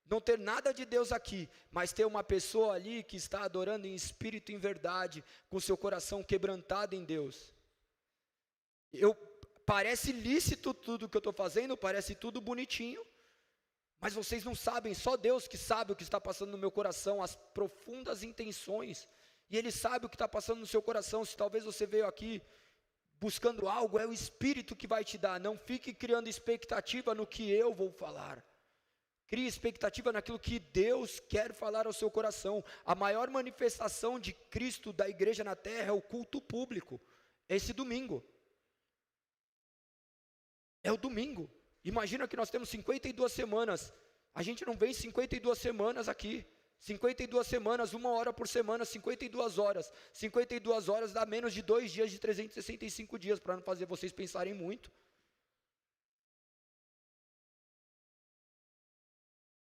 não ter nada de Deus aqui, mas ter uma pessoa ali que está adorando em espírito e em verdade, com seu coração quebrantado em Deus. Parece lícito tudo que eu estou fazendo, parece tudo bonitinho, mas vocês não sabem, só Deus que sabe o que está passando no meu coração, as profundas intenções, e Ele sabe o que está passando no seu coração. Se talvez você veio aqui buscando algo, é o Espírito que vai te dar. Não fique criando expectativa no que eu vou falar. Crie expectativa naquilo que Deus quer falar ao seu coração. A maior manifestação de Cristo da igreja na terra é o culto público. Esse domingo. É o domingo. Imagina que nós temos 52 semanas. A gente não vem 52 semanas aqui. 52 semanas, 1 hora por semana, 52 horas. 52 horas dá menos de 2 dias de 365 dias, para não fazer vocês pensarem muito.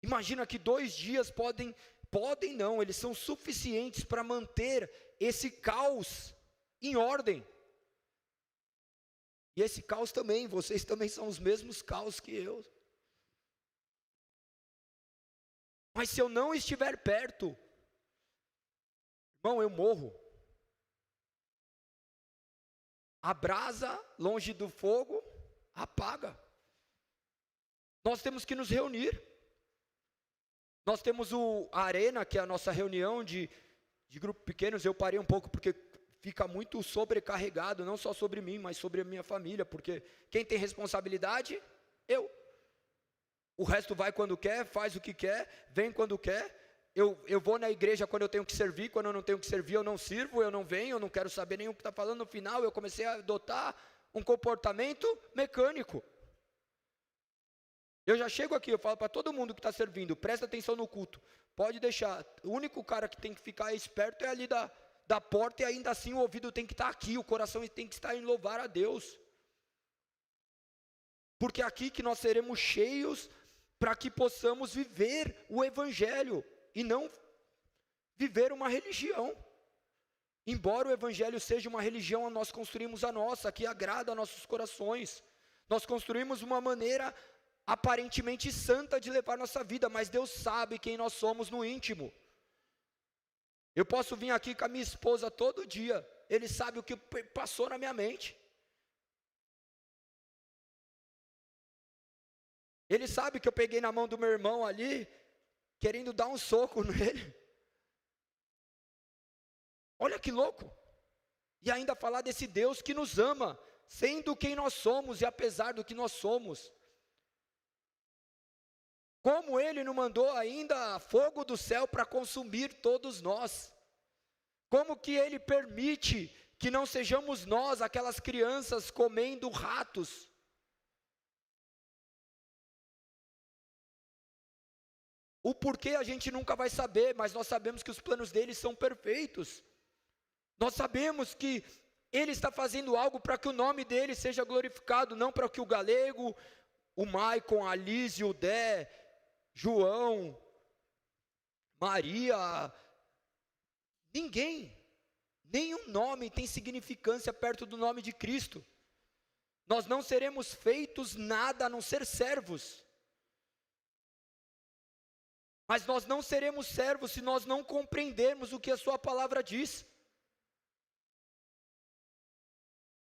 Imagina que 2 dias podem não, eles são suficientes para manter esse caos em ordem. E esse caos também, vocês também são os mesmos caos que eu. Mas se eu não estiver perto, irmão, eu morro. A brasa longe do fogo apaga. nós temos que nos reunir. Nós temos a arena, que é a nossa reunião de grupos pequenos. Eu parei um pouco porque fica muito sobrecarregado, não só sobre mim, mas sobre a minha família, porque quem tem responsabilidade? Eu. O resto vai quando quer, faz o que quer, vem quando quer. Eu vou na igreja quando eu tenho que servir, quando eu não tenho que servir eu não sirvo, eu não venho, eu não quero saber nem o que está falando. No final eu comecei a adotar um comportamento mecânico. Eu já chego aqui, eu falo para todo mundo que está servindo, presta atenção no culto, pode deixar, o único cara que tem que ficar esperto é ali da porta, e ainda assim o ouvido tem que estar aqui, o coração tem que estar em louvar a Deus, porque é aqui que nós seremos cheios, para que possamos viver o Evangelho, e não viver uma religião. Embora o Evangelho seja uma religião, nós construímos a nossa, que agrada a nossos corações, nós construímos uma maneira aparentemente santa de levar nossa vida, mas Deus sabe quem nós somos no íntimo. Eu posso vir aqui com a minha esposa todo dia, Ele sabe o que passou na minha mente. Ele sabe que eu peguei na mão do meu irmão ali, querendo dar um soco nele. Olha que louco. E ainda falar desse Deus que nos ama, sendo quem nós somos e apesar do que nós somos. Como Ele não mandou ainda fogo do céu para consumir todos nós? Como que Ele permite que não sejamos nós, aquelas crianças comendo ratos? O porquê a gente nunca vai saber, mas nós sabemos que os planos dele são perfeitos. Nós sabemos que Ele está fazendo algo para que o nome dele seja glorificado, não para que o Galego, o Maicon, a Liz, o Dé, João, Maria, ninguém, nenhum nome tem significância perto do nome de Cristo. Nós não seremos feitos nada a não ser servos. Mas nós não seremos servos se nós não compreendermos o que a sua palavra diz.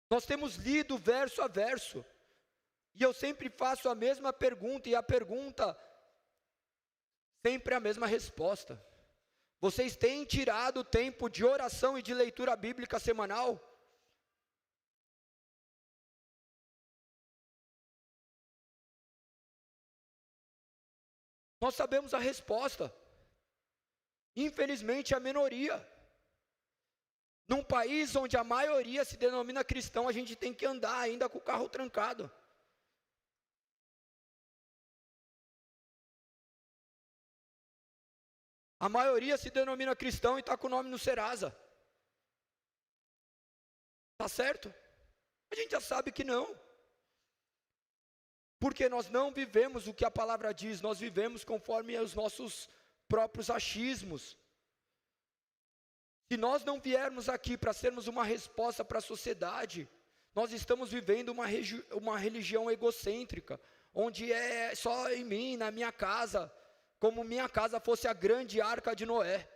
Nós temos lido verso a verso, e eu sempre faço a mesma pergunta, e a pergunta sempre a mesma resposta. Vocês têm tirado tempo de oração e de leitura bíblica semanal? Nós sabemos a resposta. Infelizmente a minoria. Num país onde a maioria se denomina cristão, a gente tem que andar ainda com o carro trancado. A maioria se denomina cristão e está com o nome no Serasa. Está certo? A gente já sabe que não. Porque nós não vivemos o que a palavra diz, nós vivemos conforme os nossos próprios achismos. Se nós não viermos aqui para sermos uma resposta para a sociedade, nós estamos vivendo uma religião egocêntrica, onde é só em mim, na minha casa, como minha casa fosse a grande arca de Noé.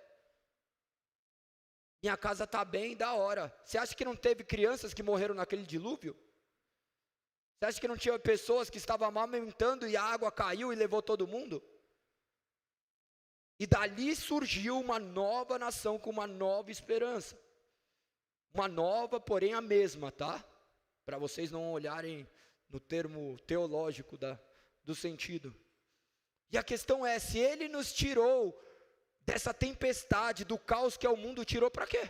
Minha casa está bem, da hora. Você acha que não teve crianças que morreram naquele dilúvio? Você acha que não tinha pessoas que estavam amamentando e a água caiu e levou todo mundo? E dali surgiu uma nova nação com uma nova esperança. Uma nova, porém a mesma, tá? Para vocês não olharem no termo teológico do sentido. E a questão é, se Ele nos tirou dessa tempestade, do caos que é o mundo, tirou para quê?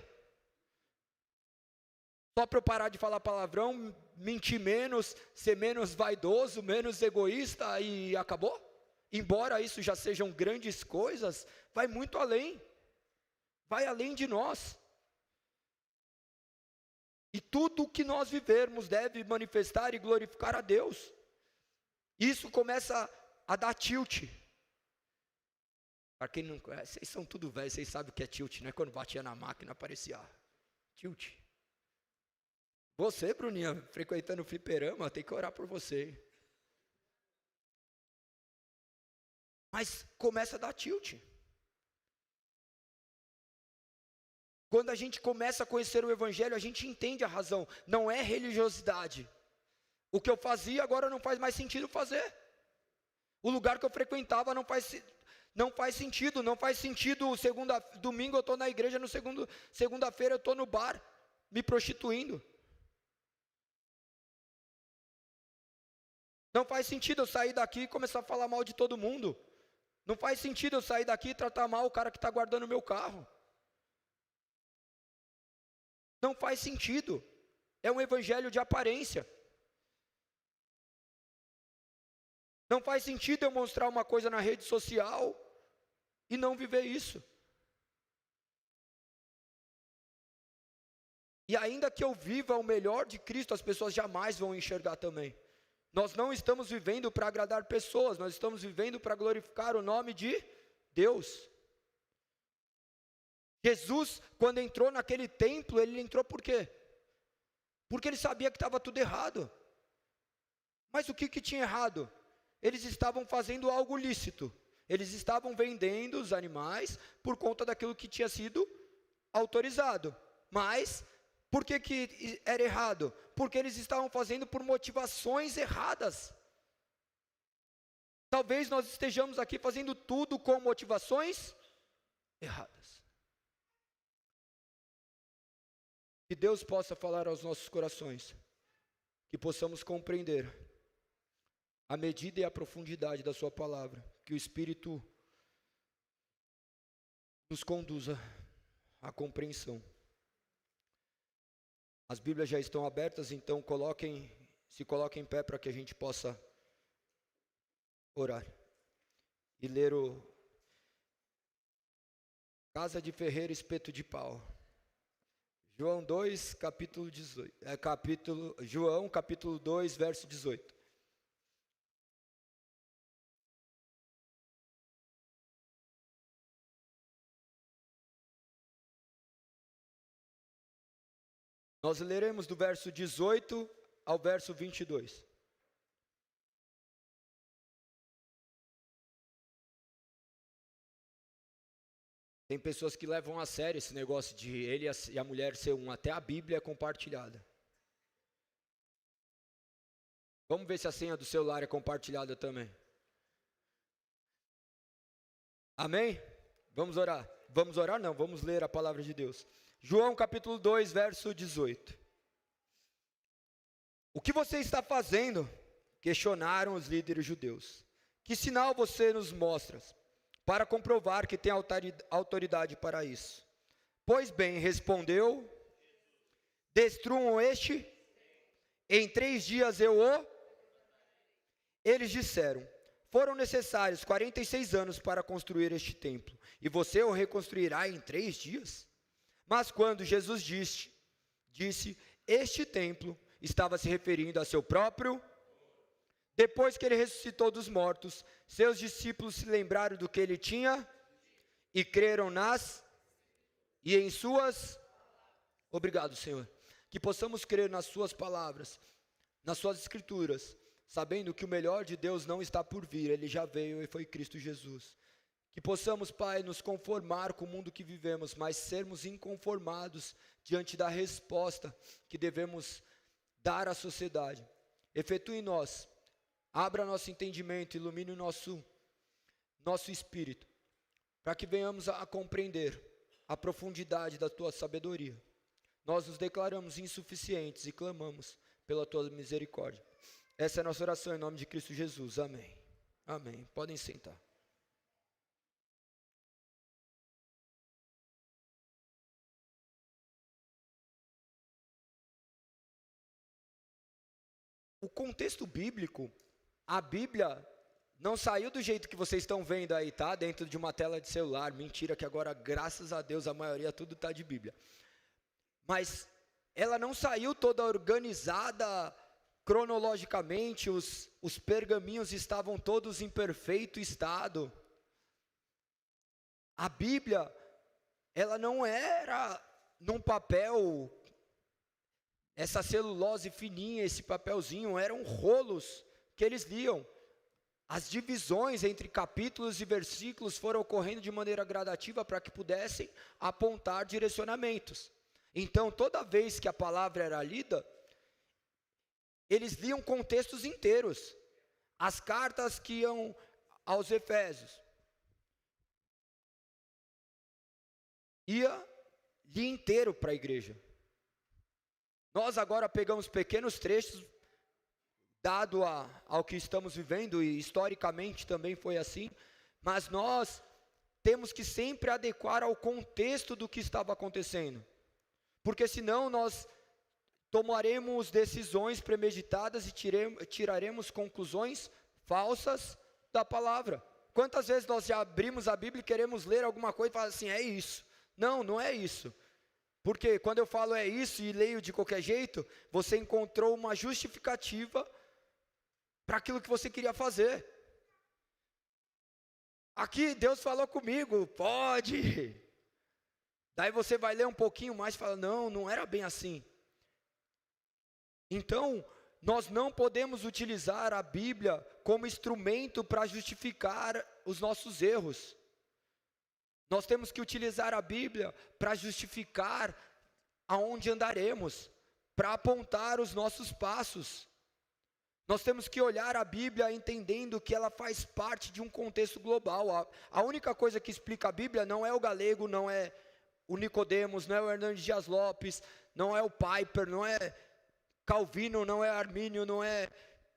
Só para eu parar de falar palavrão, mentir menos, ser menos vaidoso, menos egoísta e acabou? Embora isso já sejam grandes coisas, vai muito além. Vai além de nós. E tudo o que nós vivermos deve manifestar e glorificar a Deus. Isso começa a dar tilt. Para quem não conhece, vocês são tudo velho, vocês sabem o que é tilt, né? Quando batia na máquina aparecia tilt. Você, Bruninha, frequentando o fliperama, tem que orar por você. Mas começa a dar tilt. Quando a gente começa a conhecer o Evangelho, a gente entende a razão. Não é religiosidade. O que eu fazia agora não faz mais sentido fazer. O lugar que eu frequentava não faz sentido. Não faz sentido, domingo eu estou na igreja, segunda-feira eu estou no bar, me prostituindo. Não faz sentido eu sair daqui e começar a falar mal de todo mundo. Não faz sentido eu sair daqui e tratar mal o cara que está guardando o meu carro. Não faz sentido. É um evangelho de aparência. Não faz sentido eu mostrar uma coisa na rede social e não viver isso. E ainda que eu viva o melhor de Cristo, as pessoas jamais vão enxergar também. Nós não estamos vivendo para agradar pessoas, nós estamos vivendo para glorificar o nome de Deus. Jesus, quando entrou naquele templo, ele entrou por quê? Porque ele sabia que estava tudo errado. Mas o que tinha errado? Eles estavam fazendo algo lícito. Eles estavam vendendo os animais por conta daquilo que tinha sido autorizado. Mas, por que era errado? Porque eles estavam fazendo por motivações erradas. Talvez nós estejamos aqui fazendo tudo com motivações erradas. Que Deus possa falar aos nossos corações, que possamos compreender a medida e a profundidade da sua palavra, que o Espírito nos conduza à compreensão. As Bíblias já estão abertas, então se coloquem em pé para que a gente possa orar e ler o Casa de Ferreiro, Espeto de Pau. João 2, capítulo 18. João, capítulo 2, verso 18. Nós leremos do verso 18 ao verso 22. Tem pessoas que levam a sério esse negócio de ele e a mulher ser um, até a Bíblia é compartilhada. Vamos ver se a senha do celular é compartilhada também. Amém? Vamos orar. Vamos orar? Não, vamos ler a palavra de Deus. João capítulo 2, verso 18. O que você está fazendo? Questionaram os líderes judeus. Que sinal você nos mostra para comprovar que tem autoridade para isso? Pois bem, respondeu, destruam este, em 3 dias eu o... Eles disseram, foram necessários 46 anos para construir este templo, e você o reconstruirá em 3 dias? Mas quando Jesus disse, este templo estava se referindo a seu próprio. Depois que ele ressuscitou dos mortos, seus discípulos se lembraram do que ele tinha e creram e em suas. Obrigado, Senhor. Que possamos crer nas suas palavras, nas suas escrituras, sabendo que o melhor de Deus não está por vir, ele já veio e foi Cristo Jesus. Que possamos, Pai, nos conformar com o mundo que vivemos, mas sermos inconformados diante da resposta que devemos dar à sociedade. Efetue em nós, abra nosso entendimento, ilumine o nosso espírito, para que venhamos a compreender a profundidade da Tua sabedoria. Nós nos declaramos insuficientes e clamamos pela Tua misericórdia. Essa é a nossa oração em nome de Cristo Jesus. Amém. Amém. Podem sentar. O contexto bíblico, a Bíblia não saiu do jeito que vocês estão vendo aí, tá? Dentro de uma tela de celular. Mentira que agora, graças a Deus, a maioria tudo está de Bíblia. Mas ela não saiu toda organizada cronologicamente, os pergaminhos estavam todos em perfeito estado. A Bíblia, ela não era num papel... Essa celulose fininha, esse papelzinho, eram rolos que eles liam. As divisões entre capítulos e versículos foram ocorrendo de maneira gradativa para que pudessem apontar direcionamentos. Então, toda vez que a palavra era lida, eles liam contextos inteiros. As cartas que iam aos Efésios. Ia dia inteiro para a igreja. Nós agora pegamos pequenos trechos, dado ao que estamos vivendo, e historicamente também foi assim, mas nós temos que sempre adequar ao contexto do que estava acontecendo, porque senão nós tomaremos decisões premeditadas e tiraremos conclusões falsas da palavra. Quantas vezes nós já abrimos a Bíblia e queremos ler alguma coisa e falar assim, é isso. Não, não é isso. Porque quando eu falo é isso e leio de qualquer jeito, você encontrou uma justificativa para aquilo que você queria fazer. Aqui Deus falou comigo, pode. Daí você vai ler um pouquinho mais e fala, não, não era bem assim. Então, nós não podemos utilizar a Bíblia como instrumento para justificar os nossos erros. Nós temos que utilizar a Bíblia para justificar aonde andaremos, para apontar os nossos passos. Nós temos que olhar a Bíblia entendendo que ela faz parte de um contexto global. A única coisa que explica a Bíblia não é o Galego, não é o Nicodemos, não é o Hernandes Dias Lopes, não é o Piper, não é Calvino, não é Armínio, não é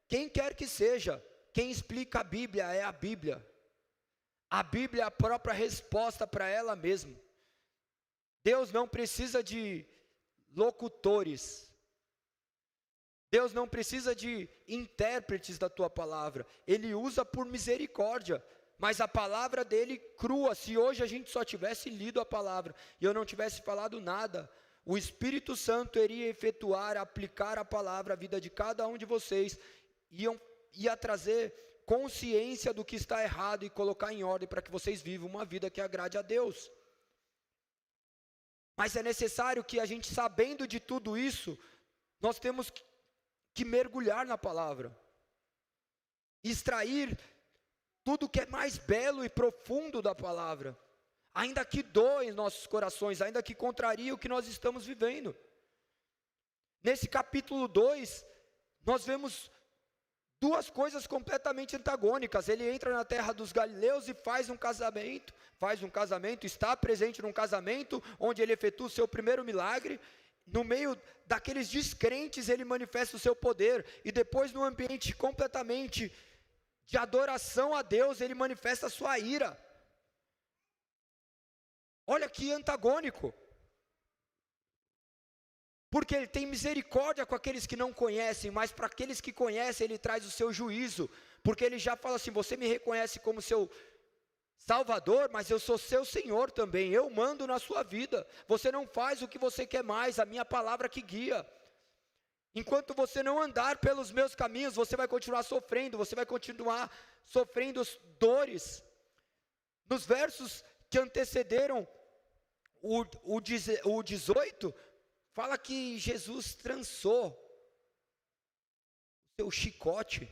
quem quer que seja. Quem explica a Bíblia é a Bíblia. A Bíblia é a própria resposta para ela mesma. Deus não precisa de locutores. Deus não precisa de intérpretes da tua palavra. Ele usa por misericórdia. Mas a palavra dele crua. Se hoje a gente só tivesse lido a palavra e eu não tivesse falado nada, o Espírito Santo iria efetuar, aplicar a palavra à vida de cada um de vocês, ia trazer consciência do que está errado e colocar em ordem para que vocês vivam uma vida que agrade a Deus. Mas é necessário que a gente, sabendo de tudo isso, nós temos que mergulhar na palavra, extrair tudo que é mais belo e profundo da palavra, ainda que doa em nossos corações, ainda que contrarie o que nós estamos vivendo. Nesse capítulo 2, nós vemos duas coisas completamente antagônicas. Ele entra na terra dos galileus e faz um casamento, está presente num casamento, onde ele efetua o seu primeiro milagre. No meio daqueles descrentes, ele manifesta o seu poder, e depois, num ambiente completamente de adoração a Deus, ele manifesta a sua ira. Olha que antagônico. Porque ele tem misericórdia com aqueles que não conhecem, mas para aqueles que conhecem, ele traz o seu juízo. Porque ele já fala assim, você me reconhece como seu Salvador, mas eu sou seu Senhor também, eu mando na sua vida. Você não faz o que você quer mais, a minha palavra que guia. Enquanto você não andar pelos meus caminhos, você vai continuar sofrendo dores. Nos versos que antecederam o 18, fala que Jesus trançou o seu chicote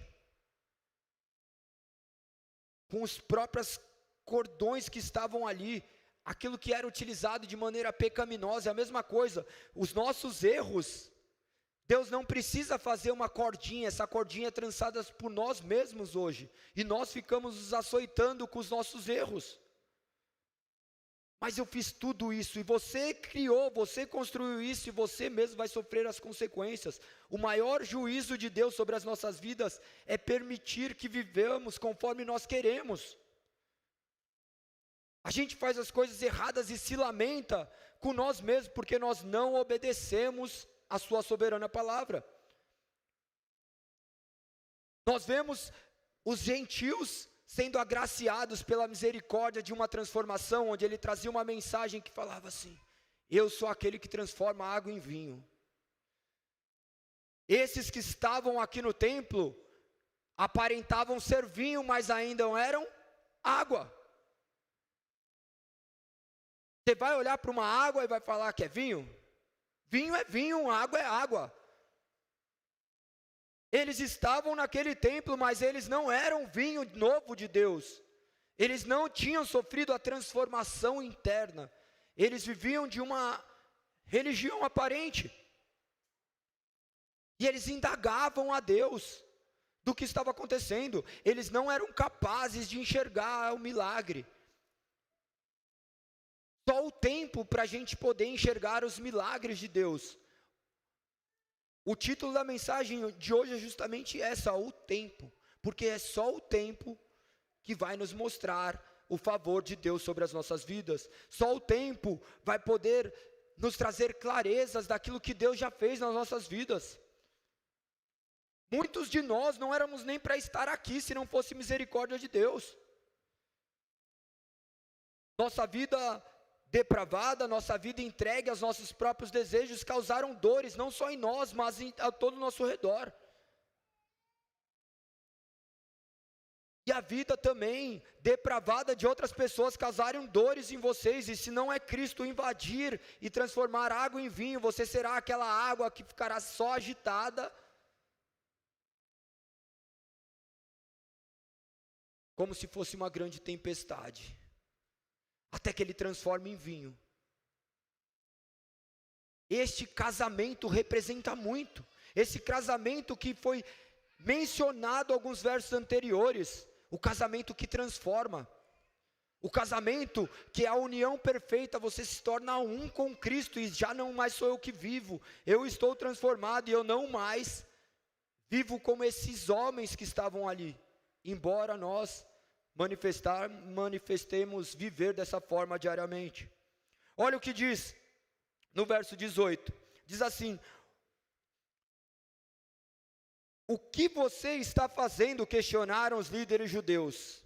com os próprios cordões que estavam ali, aquilo que era utilizado de maneira pecaminosa. É a mesma coisa, os nossos erros, Deus não precisa fazer uma cordinha, essa cordinha é trançada por nós mesmos hoje, e nós ficamos nos açoitando com os nossos erros. Mas eu fiz tudo isso, e você criou, você construiu isso, e você mesmo vai sofrer as consequências. O maior juízo de Deus sobre as nossas vidas é permitir que vivamos conforme nós queremos. A gente faz as coisas erradas e se lamenta com nós mesmos, porque nós não obedecemos a sua soberana palavra. Nós vemos os gentios sendo agraciados pela misericórdia de uma transformação, onde ele trazia uma mensagem que falava assim: eu sou aquele que transforma água em vinho. Esses que estavam aqui no templo aparentavam ser vinho, mas ainda eram água. Você vai olhar para uma água e vai falar que é vinho? Vinho é vinho, água é água. Eles estavam naquele templo, mas eles não eram vinho novo de Deus. Eles não tinham sofrido a transformação interna. Eles viviam de uma religião aparente. E eles indagavam a Deus. do que estava acontecendo. Eles não eram capazes de enxergar o milagre. Só o tempo para a gente poder enxergar os milagres de Deus. O título da mensagem de hoje é justamente essa, o tempo. Porque é só o tempo que vai nos mostrar o favor de Deus sobre as nossas vidas. Só o tempo vai poder nos trazer clarezas daquilo que Deus já fez nas nossas vidas. Muitos de nós não éramos nem para estar aqui se não fosse misericórdia de Deus. Nossa vida depravada, nossa vida entregue aos nossos próprios desejos causaram dores, não só em nós, mas a todo o nosso redor. E a vida também depravada de outras pessoas causaram dores em vocês, e se não é Cristo invadir e transformar água em vinho, você será aquela água que ficará só agitada, como se fosse uma grande tempestade, até que ele transforme em vinho. Este casamento representa muito, esse casamento que foi mencionado em alguns versos anteriores, o casamento que transforma, o casamento que é a união perfeita, você se torna um com Cristo, e já não mais sou eu que vivo, eu estou transformado, e eu não mais vivo como esses homens que estavam ali, embora nós manifestemos viver dessa forma diariamente. Olha o que diz no verso 18, diz assim: o que você está fazendo? Questionaram os líderes judeus.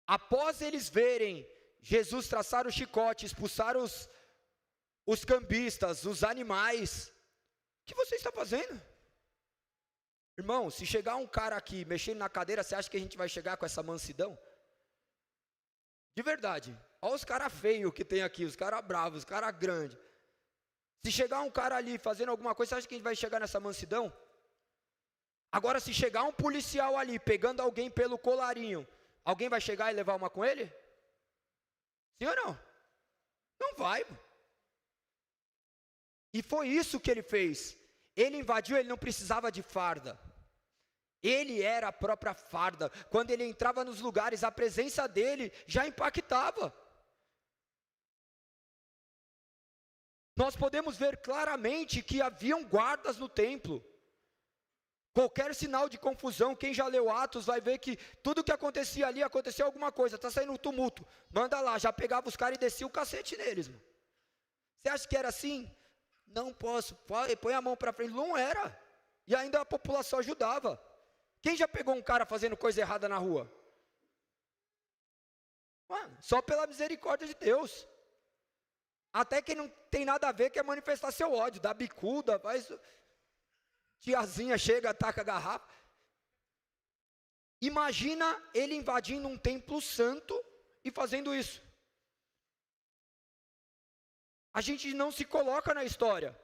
Após eles verem Jesus traçar o chicote, expulsar os cambistas, os animais, o que você está fazendo? Irmão, se chegar um cara aqui mexendo na cadeira, você acha que a gente vai chegar com essa mansidão? De verdade, olha os caras feios que tem aqui, os caras bravos, os caras grandes. Se chegar um cara ali fazendo alguma coisa, você acha que a gente vai chegar nessa mansidão? Agora, se chegar um policial ali, pegando alguém pelo colarinho, alguém vai chegar e levar uma com ele? Sim ou não? Não vai. E foi isso que ele fez. Ele invadiu, ele não precisava de farda. Ele era a própria farda. Quando ele entrava nos lugares, a presença dele já impactava. Nós podemos ver claramente que haviam guardas no templo. Qualquer sinal de confusão, quem já leu Atos vai ver que tudo que acontecia ali, aconteceu alguma coisa, está saindo um tumulto, manda lá, já pegava os caras e descia o cacete neles, mano. Você acha que era assim? Não posso, põe a mão para frente. Não era, e ainda a população ajudava. Quem já pegou um cara fazendo coisa errada na rua? Mano, só pela misericórdia de Deus. Até quem não tem nada a ver quer manifestar seu ódio, dá bicuda, faz... Tiazinha chega, ataca a garrafa. Imagina ele invadindo um templo santo e fazendo isso. A gente não se coloca na história.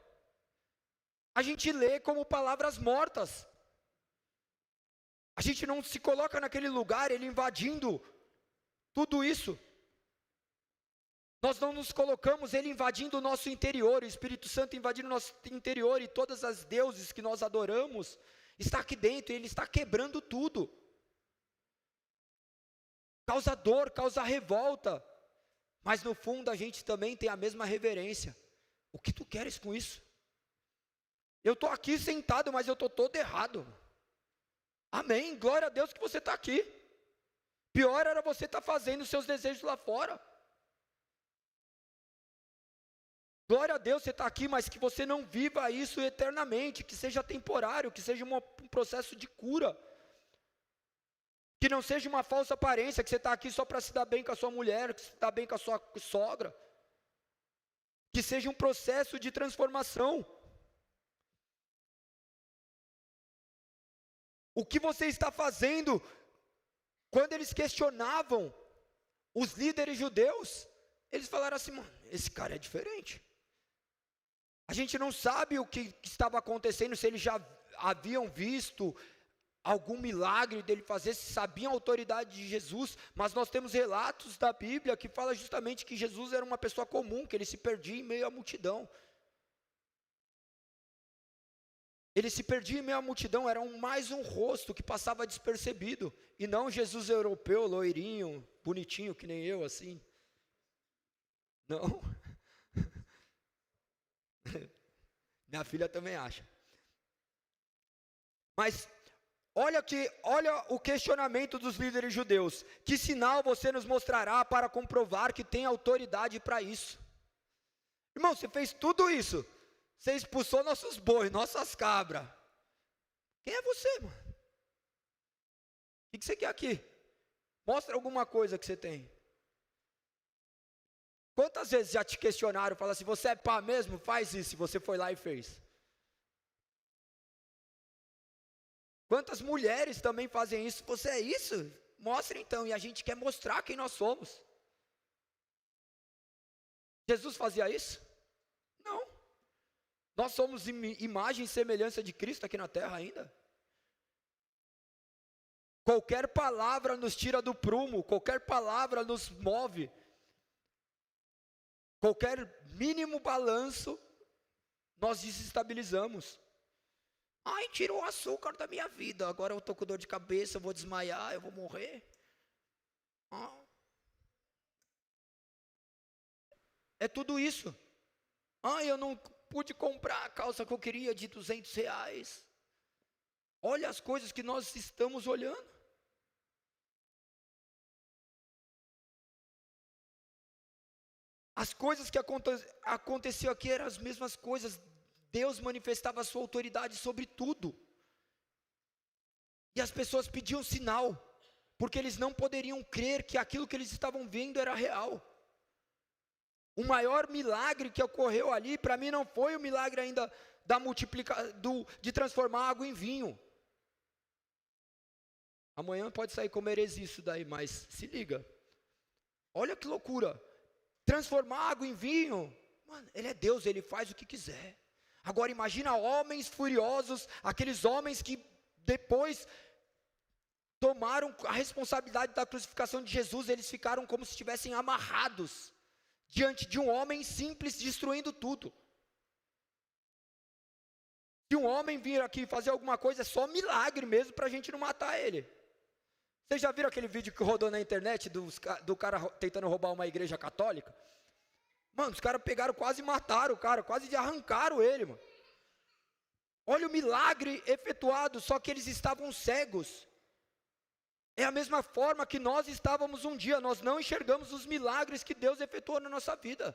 A gente lê como palavras mortas. A gente não se coloca naquele lugar, ele invadindo tudo isso. Nós não nos colocamos, ele invadindo o nosso interior, o Espírito Santo invadindo o nosso interior, e todas as deuses que nós adoramos, está aqui dentro, e ele está quebrando tudo. Causa dor, causa revolta, mas no fundo a gente também tem a mesma reverência. O que tu queres com isso? Eu estou aqui sentado, mas eu estou todo errado. Amém, glória a Deus que você está aqui. Pior era você estar fazendo os seus desejos lá fora. Glória a Deus, você está aqui, mas que você não viva isso eternamente, que seja temporário, que seja um processo de cura, que não seja uma falsa aparência, que você está aqui só para se dar bem com a sua mulher, que se dá bem com a sua sogra, que seja um processo de transformação. O que você está fazendo? Quando eles questionavam os líderes judeus, eles falaram assim: mano, esse cara é diferente. A gente não sabe o que estava acontecendo, se eles já haviam visto algum milagre dele fazer, se sabiam a autoridade de Jesus, mas nós temos relatos da Bíblia que fala justamente que Jesus era uma pessoa comum, que ele se perdia em meio à multidão. Ele se perdia em meio à multidão, era mais um rosto que passava despercebido, e não Jesus europeu, loirinho, bonitinho, que nem eu, assim. Não. Minha filha também acha. Mas olha o questionamento dos líderes judeus. Que sinal você nos mostrará para comprovar que tem autoridade para isso? Irmão, você fez tudo isso. Você expulsou nossos bois, nossas cabras. Quem é você, mano? O que você quer aqui? Mostra alguma coisa que você tem. Quantas vezes já te questionaram, falaram assim, você é pá mesmo? Faz isso, e você foi lá e fez. Quantas mulheres também fazem isso? Você é isso? Mostra então, e a gente quer mostrar quem nós somos. Jesus fazia isso? Não. Nós somos imagem e semelhança de Cristo aqui na terra ainda. Qualquer palavra nos tira do prumo, qualquer palavra nos move. Qualquer mínimo balanço, nós desestabilizamos. Ai, tirou o açúcar da minha vida, agora eu estou com dor de cabeça, eu vou desmaiar, eu vou morrer. É tudo isso. Ai, eu não pude comprar a calça que eu queria de R$200. Olha as coisas que nós estamos olhando. As coisas que aconteciam aqui eram as mesmas coisas. Deus manifestava a sua autoridade sobre tudo. E as pessoas pediam sinal, porque eles não poderiam crer que aquilo que eles estavam vendo era real. O maior milagre que ocorreu ali, para mim não foi o milagre ainda de transformar água em vinho. Amanhã pode sair como heresia isso daí, mas se liga. Olha que loucura. Transformar água em vinho, mano, ele é Deus, ele faz o que quiser. Agora imagina homens furiosos, aqueles homens que depois tomaram a responsabilidade da crucificação de Jesus, eles ficaram como se estivessem amarrados, diante de um homem simples destruindo tudo. Se um homem vir aqui fazer alguma coisa, é só milagre mesmo para a gente não matar ele. Vocês já viram aquele vídeo que rodou na internet do cara tentando roubar uma igreja católica? Mano, os caras pegaram, quase mataram o cara, quase arrancaram ele, mano. Olha o milagre efetuado, só que eles estavam cegos. É a mesma forma que nós estávamos um dia, nós não enxergamos os milagres que Deus efetuou na nossa vida.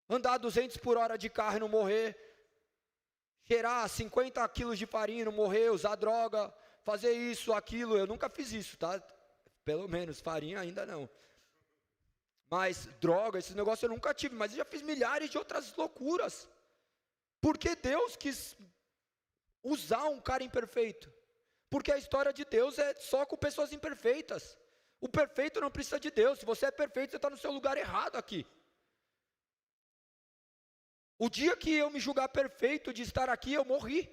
Andar a 200 por hora de carro e não morrer, cheirar 50 quilos de farinha e não morrer, usar droga, fazer isso, aquilo, eu nunca fiz isso, tá? Pelo menos, farinha ainda não. Mas droga, esses negócios eu nunca tive, mas eu já fiz milhares de outras loucuras. Porque Deus quis usar um cara imperfeito. Porque a história de Deus é só com pessoas imperfeitas. O perfeito não precisa de Deus. Se você é perfeito, você está no seu lugar errado aqui. O dia que eu me julgar perfeito de estar aqui, eu morri.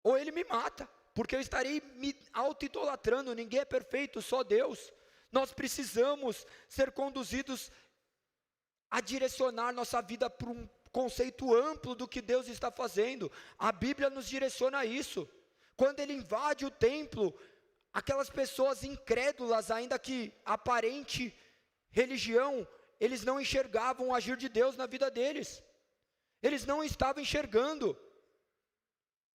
Ou ele me mata. Porque eu estarei me auto-idolatrando. Ninguém é perfeito, só Deus. Nós precisamos ser conduzidos a direcionar nossa vida para um conceito amplo do que Deus está fazendo. A Bíblia nos direciona a isso. Quando ele invade o templo, aquelas pessoas incrédulas, ainda que aparente religião, eles não enxergavam o agir de Deus na vida deles. Eles não estavam enxergando.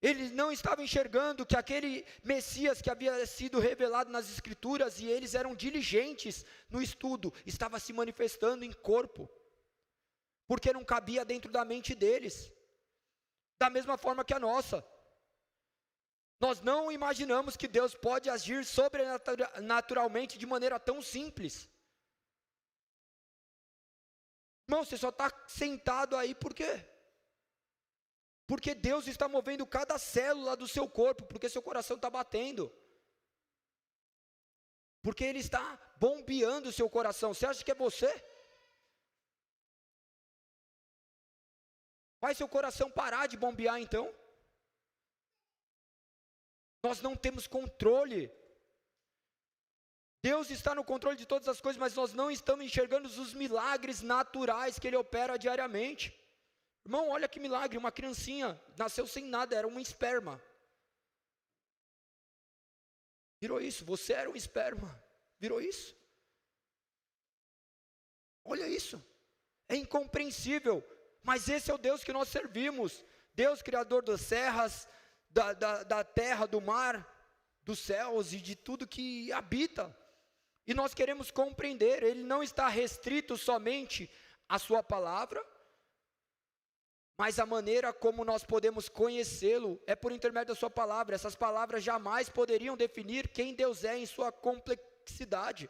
Eles não estavam enxergando que aquele Messias que havia sido revelado nas Escrituras, e eles eram diligentes no estudo, estava se manifestando em corpo, porque não cabia dentro da mente deles, da mesma forma que a nossa. Nós não imaginamos que Deus pode agir sobrenaturalmente de maneira tão simples. Irmão, você só está sentado aí por quê? Porque Deus está movendo cada célula do seu corpo, porque seu coração está batendo. Porque Ele está bombeando o seu coração. Você acha que é você? Faz seu coração parar de bombear então. Nós não temos controle. Deus está no controle de todas as coisas, mas nós não estamos enxergando os milagres naturais que Ele opera diariamente. Irmão, olha que milagre, uma criancinha nasceu sem nada, era um esperma. Virou isso, você era um esperma, virou isso. Olha isso, é incompreensível, mas esse é o Deus que nós servimos. Deus criador das serras, da terra, do mar, dos céus e de tudo que habita. E nós queremos compreender, Ele não está restrito somente à sua palavra, mas a maneira como nós podemos conhecê-lo é por intermédio da sua palavra. Essas palavras jamais poderiam definir quem Deus é em sua complexidade.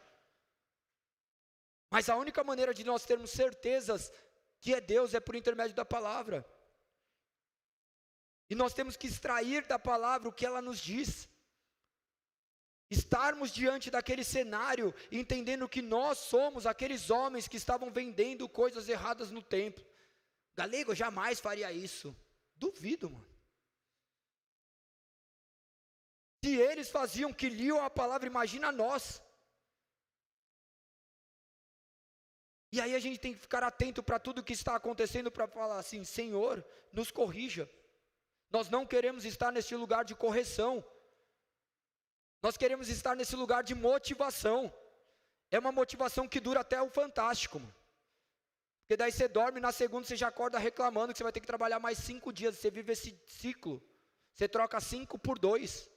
Mas a única maneira de nós termos certezas que é Deus é por intermédio da palavra. E nós temos que extrair da palavra o que ela nos diz. Estarmos diante daquele cenário, entendendo que nós somos aqueles homens que estavam vendendo coisas erradas no templo. Galego jamais faria isso. Duvido, mano. Se eles faziam que liam a palavra, imagina nós. E aí a gente tem que ficar atento para tudo que está acontecendo, para falar assim: Senhor, nos corrija. Nós não queremos estar nesse lugar de correção. Nós queremos estar nesse lugar de motivação. É uma motivação que dura até o fantástico, mano. Porque daí você dorme, na segunda você já acorda reclamando que você vai ter que trabalhar mais 5 dias. Você vive esse ciclo. Você troca 5 por 2.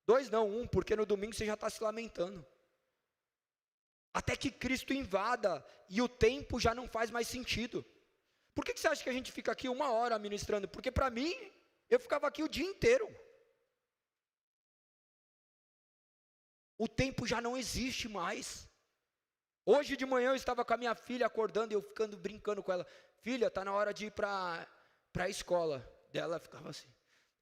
2 não, 1, porque no domingo você já está se lamentando. Até que Cristo invada e o tempo já não faz mais sentido. Por que você acha que a gente fica aqui 1 hora ministrando? Porque para mim, eu ficava aqui o dia inteiro. O tempo já não existe mais. Hoje de manhã eu estava com a minha filha acordando e eu ficando brincando com ela. Filha, está na hora de ir para a escola. Ela ficava assim.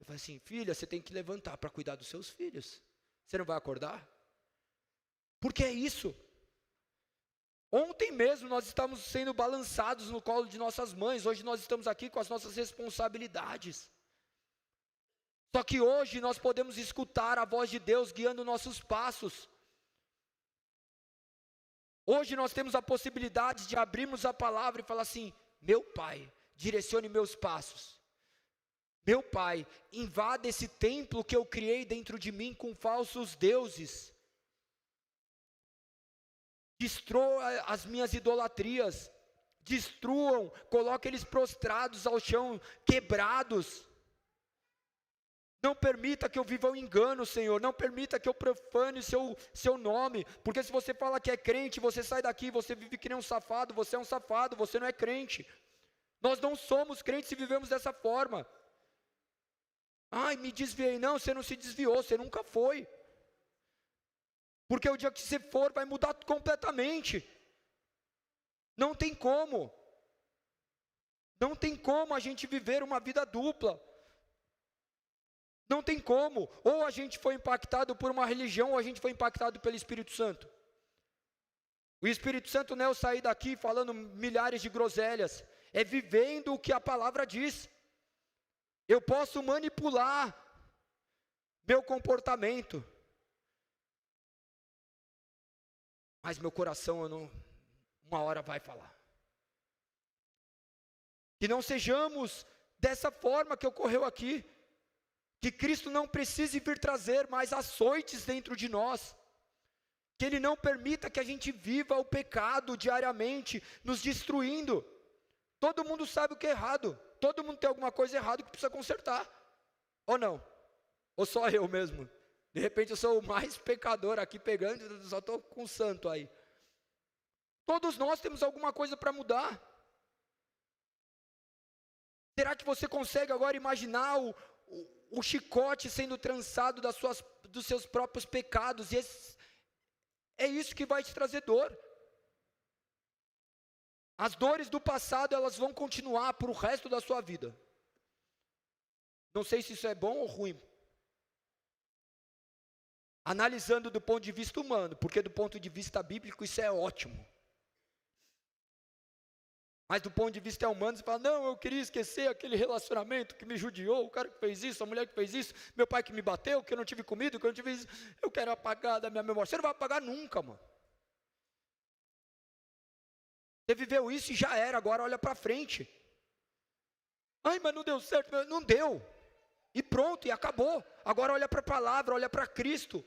Eu falei assim: filha, você tem que levantar para cuidar dos seus filhos. Você não vai acordar? Porque é isso. Ontem mesmo nós estávamos sendo balançados no colo de nossas mães. Hoje nós estamos aqui com as nossas responsabilidades. Só que hoje nós podemos escutar a voz de Deus guiando nossos passos. Hoje nós temos a possibilidade de abrirmos a palavra e falar assim: meu Pai, direcione meus passos. Meu Pai, invada esse templo que eu criei dentro de mim com falsos deuses. Destrua as minhas idolatrias. Destruam, coloque eles prostrados ao chão, quebrados. Não permita que eu viva o engano, Senhor. Não permita que eu profane o seu nome. Porque se você fala que é crente, você sai daqui, você vive que nem um safado. Você é um safado, você não é crente. Nós não somos crentes se vivemos dessa forma. Ai, me desviei. Não, você não se desviou, você nunca foi. Porque o dia que você for, vai mudar completamente. Não tem como. Não tem como a gente viver uma vida dupla. Não tem como, ou a gente foi impactado por uma religião, ou a gente foi impactado pelo Espírito Santo. O Espírito Santo não é eu sair daqui falando milhares de groselhas, é vivendo o que a palavra diz. Eu posso manipular meu comportamento, mas meu coração uma hora vai falar. Que não sejamos dessa forma que ocorreu aqui. Que Cristo não precise vir trazer mais açoites dentro de nós. Que Ele não permita que a gente viva o pecado diariamente, nos destruindo. Todo mundo sabe o que é errado. Todo mundo tem alguma coisa errada que precisa consertar. Ou não? Ou só eu mesmo? De repente eu sou o mais pecador aqui pegando, só estou com o santo aí. Todos nós temos alguma coisa para mudar. Será que você consegue agora imaginar o chicote sendo trançado dos seus próprios pecados? E é isso que vai te trazer dor. As dores do passado, elas vão continuar por o resto da sua vida. Não sei se isso é bom ou ruim. Analisando do ponto de vista humano, porque do ponto de vista bíblico isso é ótimo. Mas do ponto de vista humano, você fala: não, eu queria esquecer aquele relacionamento que me judiou, o cara que fez isso, a mulher que fez isso, meu pai que me bateu, que eu não tive comida, que eu não tive isso. Eu quero apagar da minha memória. Você não vai apagar nunca, mano. Você viveu isso e já era, agora olha para frente. Ai, mas não deu certo. Não deu. E pronto, e acabou. Agora olha para a palavra, olha para Cristo.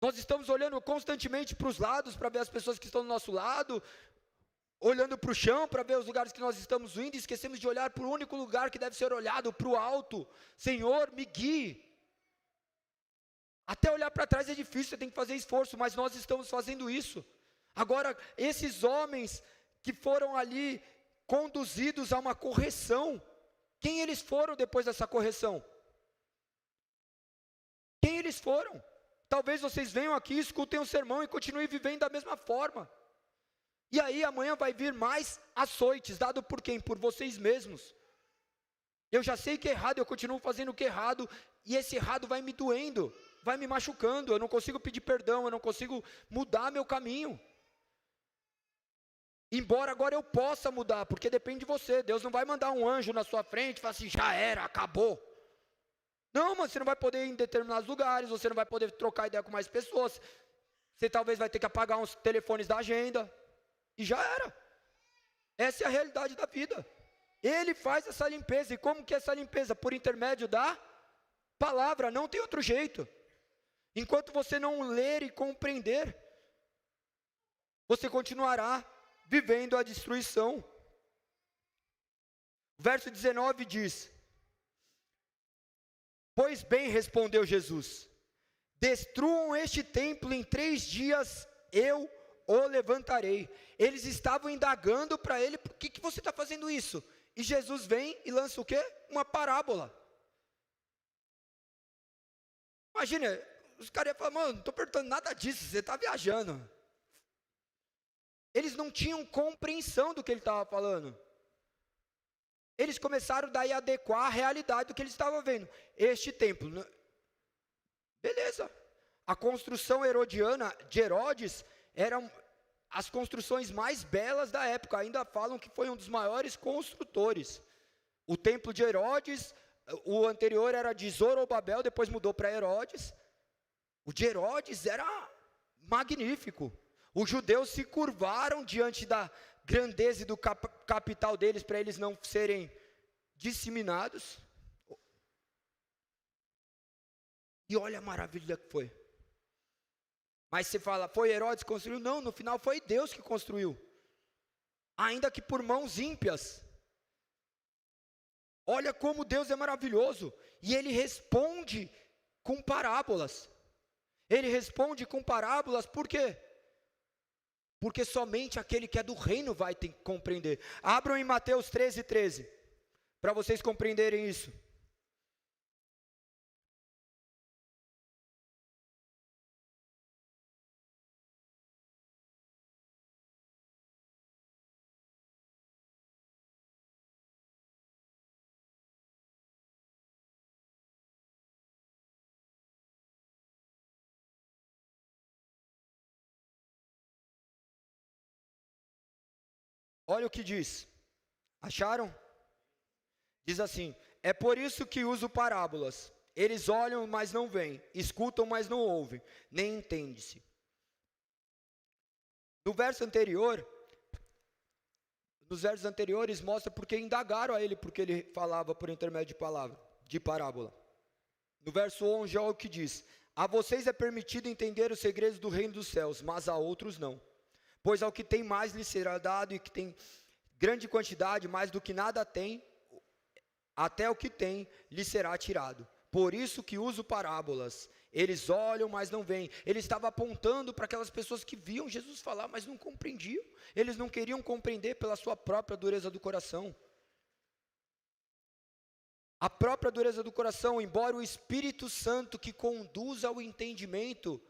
Nós estamos olhando constantemente para os lados, para ver as pessoas que estão do nosso lado, olhando para o chão, para ver os lugares que nós estamos indo, e esquecemos de olhar para o único lugar que deve ser olhado, para o alto. Senhor, me guie. Até olhar para trás é difícil, você tem que fazer esforço, mas nós estamos fazendo isso. Agora, esses homens que foram ali conduzidos a uma correção, quem eles foram depois dessa correção? Quem eles foram? Talvez vocês venham aqui, escutem um sermão e continuem vivendo da mesma forma. E aí amanhã vai vir mais açoites, dado por quem? Por vocês mesmos. Eu já sei que é errado, eu continuo fazendo o que é errado, e esse errado vai me doendo, vai me machucando, eu não consigo pedir perdão, eu não consigo mudar meu caminho. Embora agora eu possa mudar, porque depende de você. Deus não vai mandar um anjo na sua frente e falar assim, já era, acabou. Não, mas você não vai poder ir em determinados lugares, você não vai poder trocar ideia com mais pessoas. Você talvez vai ter que apagar uns telefones da agenda. E já era. Essa é a realidade da vida. Ele faz essa limpeza. E como que é essa limpeza? Por intermédio da palavra, não tem outro jeito. Enquanto você não ler e compreender, você continuará vivendo a destruição. Verso 19 diz: Pois bem, respondeu Jesus, destruam este templo, em 3 dias eu o levantarei. Eles estavam indagando para ele, por que você está fazendo isso? E Jesus vem e lança o quê? Uma parábola. Imagina, os caras iam falar, mano, não estou perguntando nada disso, você está viajando. Eles não tinham compreensão do que ele estava falando. Eles começaram daí a adequar a realidade do que eles estavam vendo. Este templo, beleza. A construção herodiana de Herodes eram as construções mais belas da época. Ainda falam que foi um dos maiores construtores. O templo de Herodes, o anterior era de Zorobabel, depois mudou para Herodes. O de Herodes era magnífico. Os judeus se curvaram diante da grandeza e do capital deles, para eles não serem disseminados. E olha a maravilha que foi. Mas você fala, foi Herodes que construiu? Não, no final foi Deus que construiu. Ainda que por mãos ímpias. Olha como Deus é maravilhoso. E Ele responde com parábolas. Ele responde com parábolas, por quê? Porque somente aquele que é do reino vai ter que compreender. Abram em Mateus 13:13, para vocês compreenderem isso. Olha o que diz. Acharam? Diz assim: é por isso que uso parábolas. Eles olham, mas não veem, escutam, mas não ouvem, nem entendem-se. No verso anterior, nos versos anteriores mostra porque indagaram a ele, porque ele falava por intermédio de parábola. No verso 11 olha o que diz: a vocês é permitido entender os segredos do reino dos céus, mas a outros não. Pois ao que tem mais lhe será dado, e que tem grande quantidade, mais do que nada tem, até o que tem lhe será tirado. Por isso que uso parábolas. Eles olham, mas não veem. Ele estava apontando para aquelas pessoas que viam Jesus falar, mas não compreendiam. Eles não queriam compreender pela sua própria dureza do coração. A própria dureza do coração, embora o Espírito Santo que conduz ao entendimento,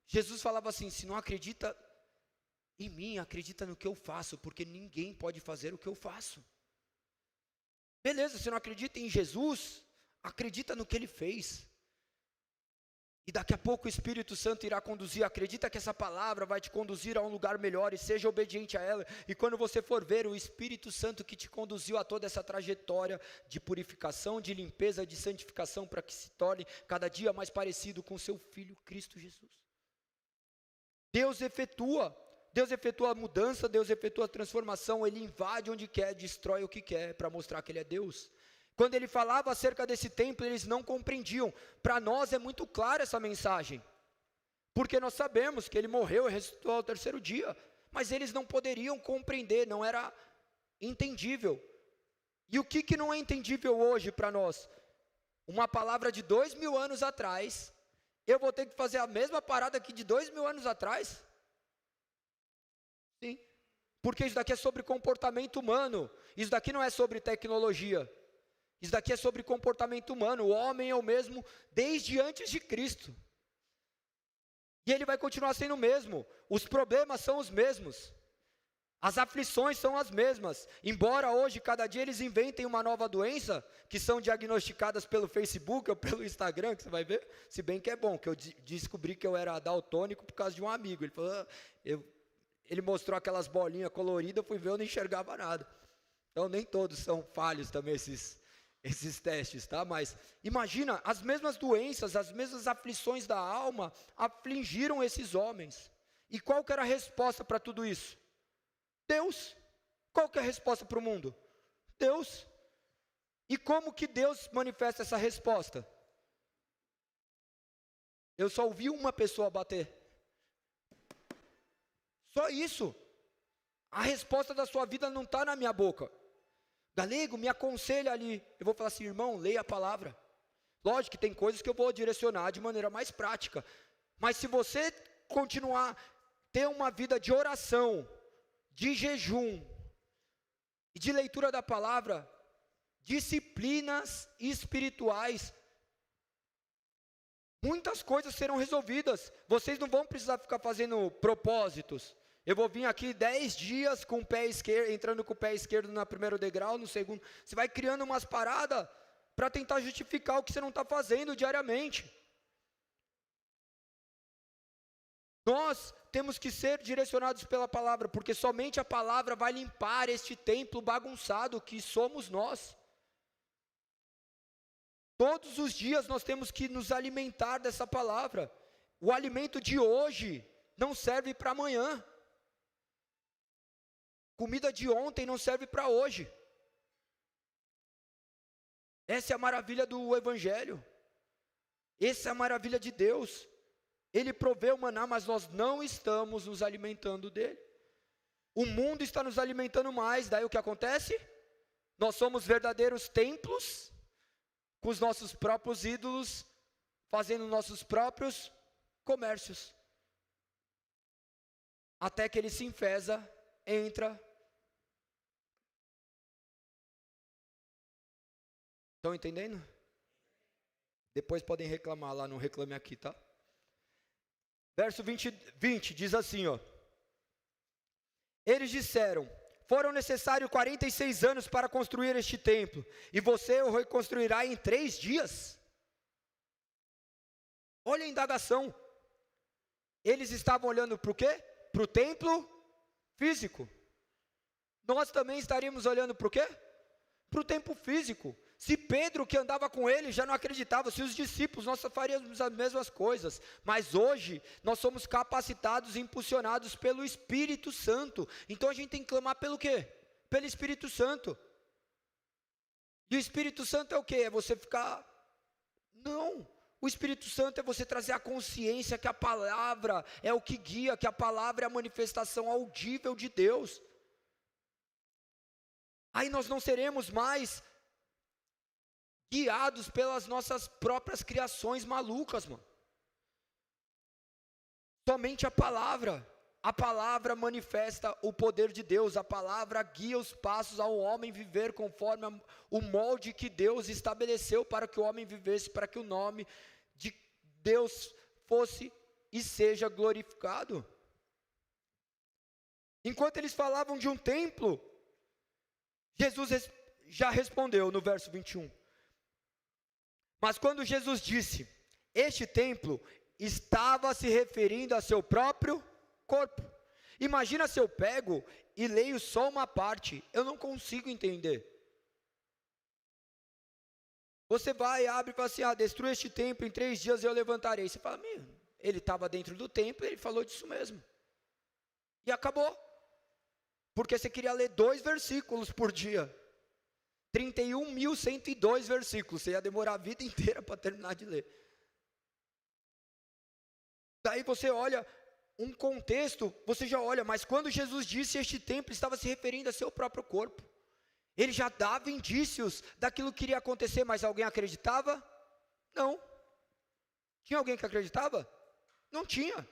Jesus falava assim, se não acredita em mim, acredita no que eu faço, porque ninguém pode fazer o que eu faço. Beleza, você não acredita em Jesus? Acredita no que Ele fez. E daqui a pouco o Espírito Santo irá conduzir. Acredita que essa palavra vai te conduzir a um lugar melhor e seja obediente a ela. E quando você for ver o Espírito Santo que te conduziu a toda essa trajetória de purificação, de limpeza, de santificação, para que se torne cada dia mais parecido com seu Filho Cristo Jesus. Deus efetua. Deus efetua a mudança, Deus efetua a transformação, Ele invade onde quer, destrói o que quer, para mostrar que Ele é Deus. Quando Ele falava acerca desse templo, eles não compreendiam. Para nós é muito clara essa mensagem, porque nós sabemos que Ele morreu e ressuscitou ao terceiro dia, mas eles não poderiam compreender, não era entendível. E o que não é entendível hoje para nós? Uma palavra de 2000 anos atrás, eu vou ter que fazer a mesma parada aqui de 2000 anos atrás? Sim, porque isso daqui é sobre comportamento humano, isso daqui não é sobre tecnologia, isso daqui é sobre comportamento humano. O homem é o mesmo desde antes de Cristo, e ele vai continuar sendo o mesmo, os problemas são os mesmos, as aflições são as mesmas, embora hoje, cada dia eles inventem uma nova doença, que são diagnosticadas pelo Facebook ou pelo Instagram, que você vai ver, se bem que é bom, que eu descobri que eu era daltônico por causa de um amigo, ele falou, ele mostrou aquelas bolinhas coloridas, eu fui ver, eu não enxergava nada. Então nem todos são falhos também esses testes, tá? Mas imagina, as mesmas doenças, as mesmas aflições da alma afligiram esses homens. E qual que era a resposta para tudo isso? Deus. Qual que é a resposta para o mundo? Deus. E como que Deus manifesta essa resposta? Eu só ouvi uma pessoa bater. Só isso. A resposta da sua vida não está na minha boca. Galego, me aconselha ali. Eu vou falar assim, irmão, leia a palavra. Lógico que tem coisas que eu vou direcionar de maneira mais prática. Mas se você continuar, ter uma vida de oração, de jejum e de leitura da palavra, disciplinas espirituais, muitas coisas serão resolvidas. Vocês não vão precisar ficar fazendo propósitos. Eu vou vir aqui 10 dias com o pé esquerdo, entrando com o pé esquerdo no primeiro degrau, no segundo. Você vai criando umas paradas para tentar justificar o que você não está fazendo diariamente. Nós temos que ser direcionados pela palavra, porque somente a palavra vai limpar este templo bagunçado que somos nós. Todos os dias nós temos que nos alimentar dessa palavra. O alimento de hoje não serve para amanhã. Comida de ontem não serve para hoje. Essa é a maravilha do Evangelho. Essa é a maravilha de Deus. Ele proveu o maná, mas nós não estamos nos alimentando dele. O mundo está nos alimentando mais, daí o que acontece? Nós somos verdadeiros templos, com os nossos próprios ídolos, fazendo nossos próprios comércios. Até que ele se enfesa, entra. Estão entendendo? Depois podem reclamar lá, não reclame aqui, tá? Verso 20 diz assim, ó. Eles disseram, foram necessários 46 anos para construir este templo, e você o reconstruirá em 3 dias? Olha a indagação. Eles estavam olhando para o quê? Para o templo físico. Nós também estaríamos olhando para o quê? Para o templo físico. Se Pedro, que andava com ele, já não acreditava, se os discípulos, nós faríamos as mesmas coisas. Mas hoje, nós somos capacitados e impulsionados pelo Espírito Santo. Então a gente tem que clamar pelo quê? Pelo Espírito Santo. E o Espírito Santo é o quê? É você ficar... Não. O Espírito Santo é você trazer a consciência que a palavra é o que guia, que a palavra é a manifestação audível de Deus. Aí nós não seremos mais guiados pelas nossas próprias criações malucas, mano. Somente a palavra manifesta o poder de Deus, a palavra guia os passos ao homem viver conforme o molde que Deus estabeleceu para que o homem vivesse, para que o nome de Deus fosse e seja glorificado. Enquanto eles falavam de um templo, Jesus já respondeu no verso 21. Mas quando Jesus disse, este templo, estava se referindo a seu próprio corpo. Imagina se eu pego e leio só uma parte, eu não consigo entender. Você vai, abre e fala assim, destrua este templo, em 3 dias eu levantarei. Você fala, ele estava dentro do templo, ele falou disso mesmo. E acabou. Porque você queria ler 2 versículos por dia. 31.102 versículos. Você ia demorar a vida inteira para terminar de ler. Daí você olha um contexto, você já olha, mas quando Jesus disse este templo, estava se referindo a seu próprio corpo. Ele já dava indícios daquilo que iria acontecer, mas alguém acreditava? Não. Tinha alguém que acreditava? Não tinha.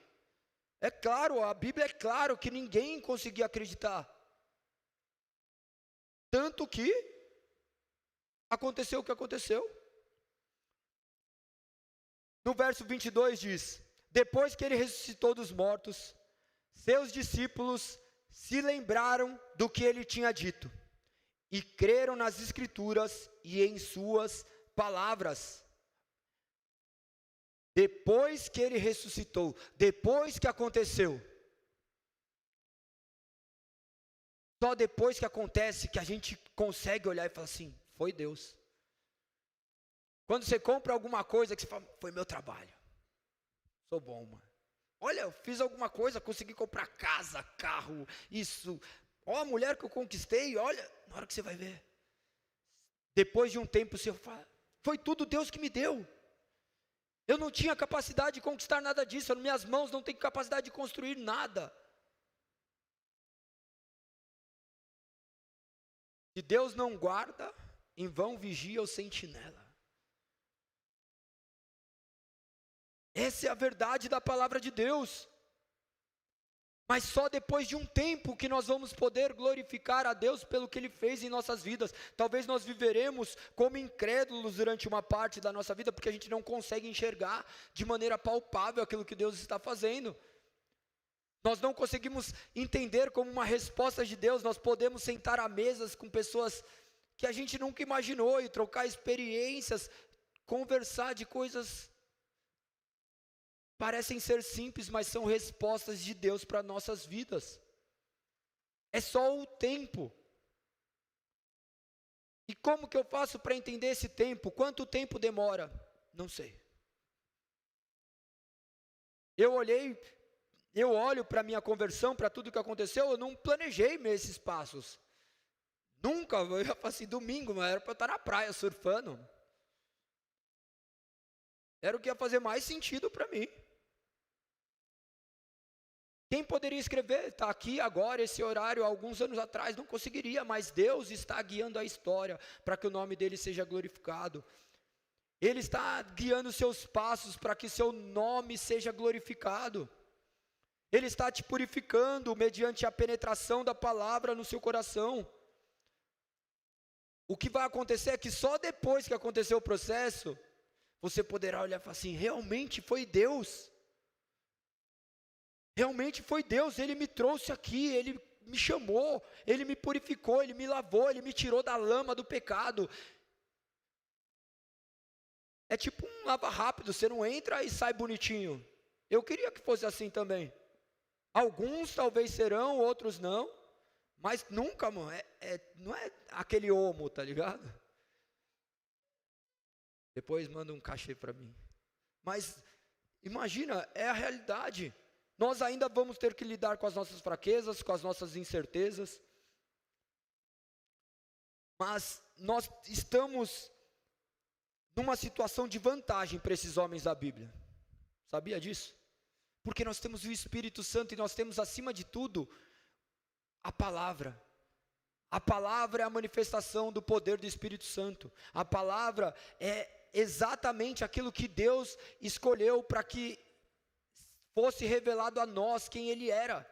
É claro, a Bíblia é claro que ninguém conseguia acreditar. Tanto que aconteceu o que aconteceu. No verso 22 diz: depois que ele ressuscitou dos mortos, seus discípulos se lembraram do que ele tinha dito e creram nas Escrituras e em suas palavras. Depois que ele ressuscitou, depois que aconteceu, só depois que acontece que a gente consegue olhar e falar assim: foi Deus. Quando você compra alguma coisa que você fala: foi meu trabalho, sou bom, mano. Olha, eu fiz alguma coisa, consegui comprar casa, carro, isso. Ó, a mulher que eu conquistei, olha, na hora que você vai ver. Depois de um tempo você fala: foi tudo Deus que me deu. Eu não tinha capacidade de conquistar nada disso, as minhas mãos não têm capacidade de construir nada. Se Deus não guarda, em vão vigia o sentinela. Essa é a verdade da palavra de Deus. Mas só depois de um tempo que nós vamos poder glorificar a Deus pelo que Ele fez em nossas vidas. Talvez nós viveremos como incrédulos durante uma parte da nossa vida, porque a gente não consegue enxergar de maneira palpável aquilo que Deus está fazendo. Nós não conseguimos entender como uma resposta de Deus. Nós podemos sentar à mesas com pessoas que a gente nunca imaginou e trocar experiências, conversar de coisas parecem ser simples, mas são respostas de Deus para nossas vidas. É só o tempo. E como que eu faço para entender esse tempo? Quanto tempo demora? Não sei. Eu olho para a minha conversão, para tudo que aconteceu, eu não planejei esses passos. Nunca, eu ia falar assim, domingo, mas era para eu estar na praia surfando. Era o que ia fazer mais sentido para mim. Quem poderia escrever, está aqui agora, esse horário, alguns anos atrás, não conseguiria, mas Deus está guiando a história para que o nome dele seja glorificado. Ele está guiando seus passos para que seu nome seja glorificado. Ele está te purificando mediante a penetração da palavra no seu coração. O que vai acontecer é que só depois que acontecer o processo, você poderá olhar e falar assim: realmente foi Deus. Realmente foi Deus, Ele me trouxe aqui, Ele me chamou, Ele me purificou, Ele me lavou, Ele me tirou da lama do pecado. É tipo um lava rápido, você não entra e sai bonitinho. Eu queria que fosse assim também. Alguns talvez serão, outros não, mas nunca, mano, não é aquele homo, tá ligado? Depois manda um cachê para mim. Mas imagina, é a realidade. Nós ainda vamos ter que lidar com as nossas fraquezas, com as nossas incertezas. Mas nós estamos numa situação de vantagem para esses homens da Bíblia. Sabia disso? Porque nós temos o Espírito Santo e nós temos, acima de tudo, a palavra. A palavra é a manifestação do poder do Espírito Santo. A palavra é exatamente aquilo que Deus escolheu para que fosse revelado a nós quem Ele era.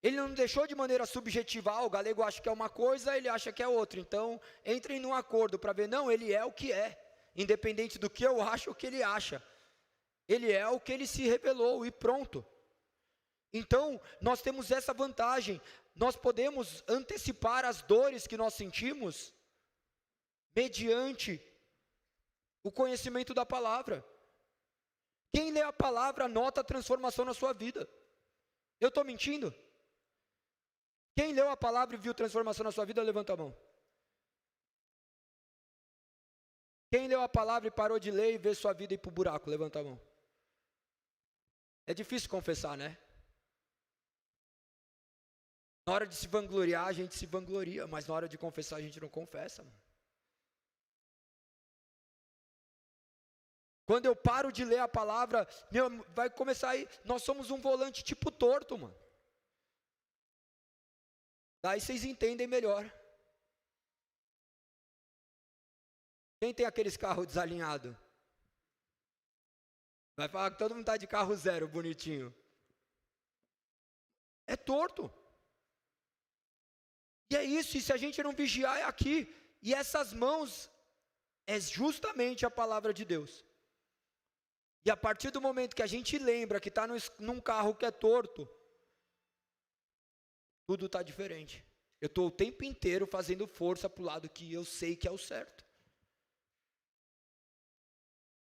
Ele não deixou de maneira subjetiva: o galego acha que é uma coisa, ele acha que é outra, então entrem num acordo para ver. Não, Ele é o que é, independente do que eu acho ou o que Ele acha. Ele é o que Ele se revelou e pronto. Então, nós temos essa vantagem, nós podemos antecipar as dores que nós sentimos, mediante o conhecimento da palavra. Quem lê a palavra nota a transformação na sua vida. Eu estou mentindo? Quem leu a palavra e viu transformação na sua vida, levanta a mão. Quem leu a palavra e parou de ler e vê sua vida ir para o buraco, levanta a mão. É difícil confessar, né? Na hora de se vangloriar, a gente se vangloria, mas na hora de confessar, a gente não confessa, mano. Quando eu paro de ler a palavra, vai começar aí, nós somos um volante tipo torto, mano. Daí vocês entendem melhor. Quem tem aqueles carros desalinhados? Vai falar que todo mundo está de carro zero, bonitinho. É torto. E é isso, e se a gente não vigiar é aqui. E essas mãos é justamente a palavra de Deus. E a partir do momento que a gente lembra que está num carro que é torto, tudo está diferente. Eu estou o tempo inteiro fazendo força para o lado que eu sei que é o certo.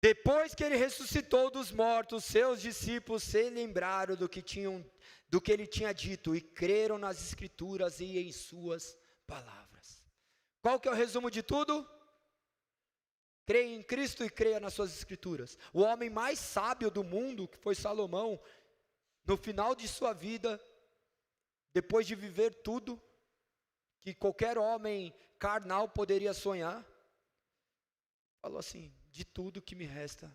Depois que ele ressuscitou dos mortos, seus discípulos se lembraram do que ele tinha dito e creram nas Escrituras e em suas palavras. Qual que é o resumo de tudo? Creia em Cristo e creia nas suas Escrituras. O homem mais sábio do mundo, que foi Salomão, no final de sua vida, depois de viver tudo que qualquer homem carnal poderia sonhar, falou assim: de tudo que me resta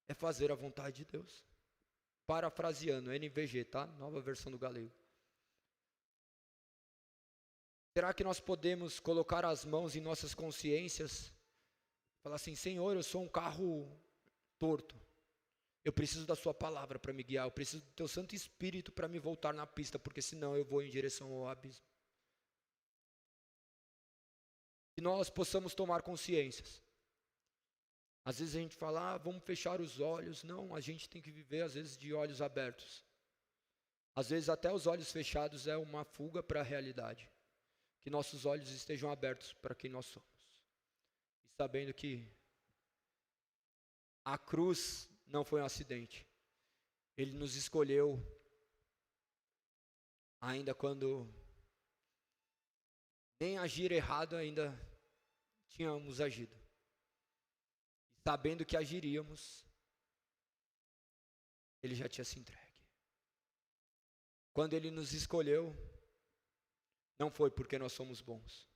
é fazer a vontade de Deus. Parafraseando, NVG, tá? Nova versão do galego. Será que nós podemos colocar as mãos em nossas consciências? Falar assim: Senhor, eu sou um carro torto. Eu preciso da sua palavra para me guiar. Eu preciso do teu Santo Espírito para me voltar na pista, porque senão eu vou em direção ao abismo. Que nós possamos tomar consciências. Às vezes a gente fala, vamos fechar os olhos. Não, a gente tem que viver às vezes de olhos abertos. Às vezes até os olhos fechados é uma fuga para a realidade. Que nossos olhos estejam abertos para quem nós somos. E sabendo que a cruz não foi um acidente. Ele nos escolheu ainda quando nem agir errado ainda tínhamos agido. Sabendo que agiríamos, ele já tinha se entregue. Quando ele nos escolheu, não foi porque nós somos bons,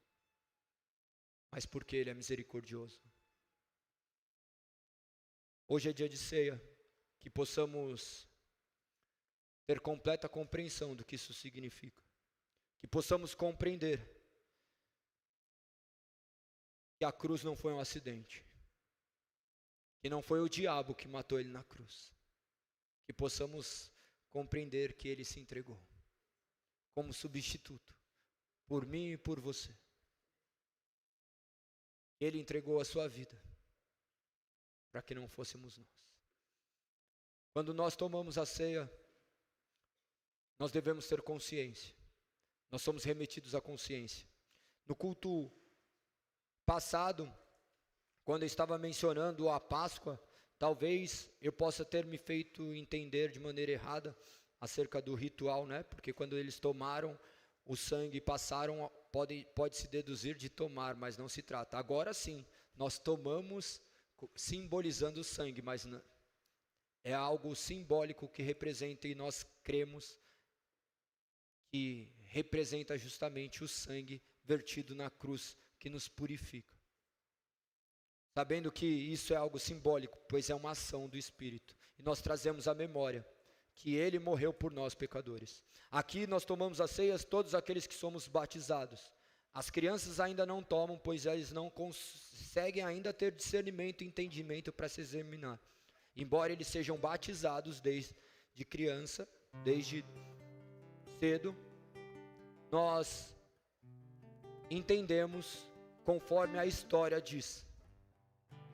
mas porque ele é misericordioso. Hoje é dia de ceia, que possamos ter completa compreensão do que isso significa. Que possamos compreender que a cruz não foi um acidente. Que não foi o diabo que matou ele na cruz. Que possamos compreender que ele se entregou como substituto por mim e por você. Ele entregou a sua vida para que não fôssemos nós. Quando nós tomamos a ceia, nós devemos ter consciência. Nós somos remetidos à consciência. No culto passado, quando eu estava mencionando a Páscoa, talvez eu possa ter me feito entender de maneira errada acerca do ritual, né? Porque quando eles tomaram o sangue e passaram, pode-se deduzir de tomar, mas não se trata. Agora sim, nós tomamos simbolizando o sangue, mas não, é algo simbólico que representa, e nós cremos que representa justamente o sangue vertido na cruz que nos purifica. Sabendo que isso é algo simbólico, pois é uma ação do Espírito. E nós trazemos à memória que Ele morreu por nós, pecadores. Aqui nós tomamos as ceias, todos aqueles que somos batizados. As crianças ainda não tomam, pois eles não conseguem ainda ter discernimento e entendimento para se examinar. Embora eles sejam batizados desde criança, desde cedo, nós entendemos conforme a história diz.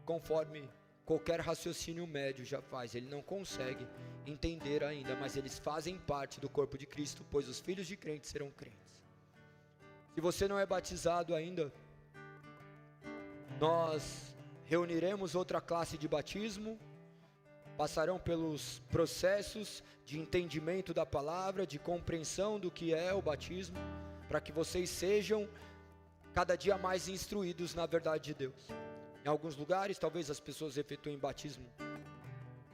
Conforme qualquer raciocínio médio já faz, ele não consegue entender ainda, mas eles fazem parte do corpo de Cristo, pois os filhos de crentes serão crentes. Se você não é batizado ainda, nós reuniremos outra classe de batismo, passarão pelos processos de entendimento da palavra, de compreensão do que é o batismo, para que vocês sejam cada dia mais instruídos na verdade de Deus. Em alguns lugares, talvez as pessoas efetuem batismo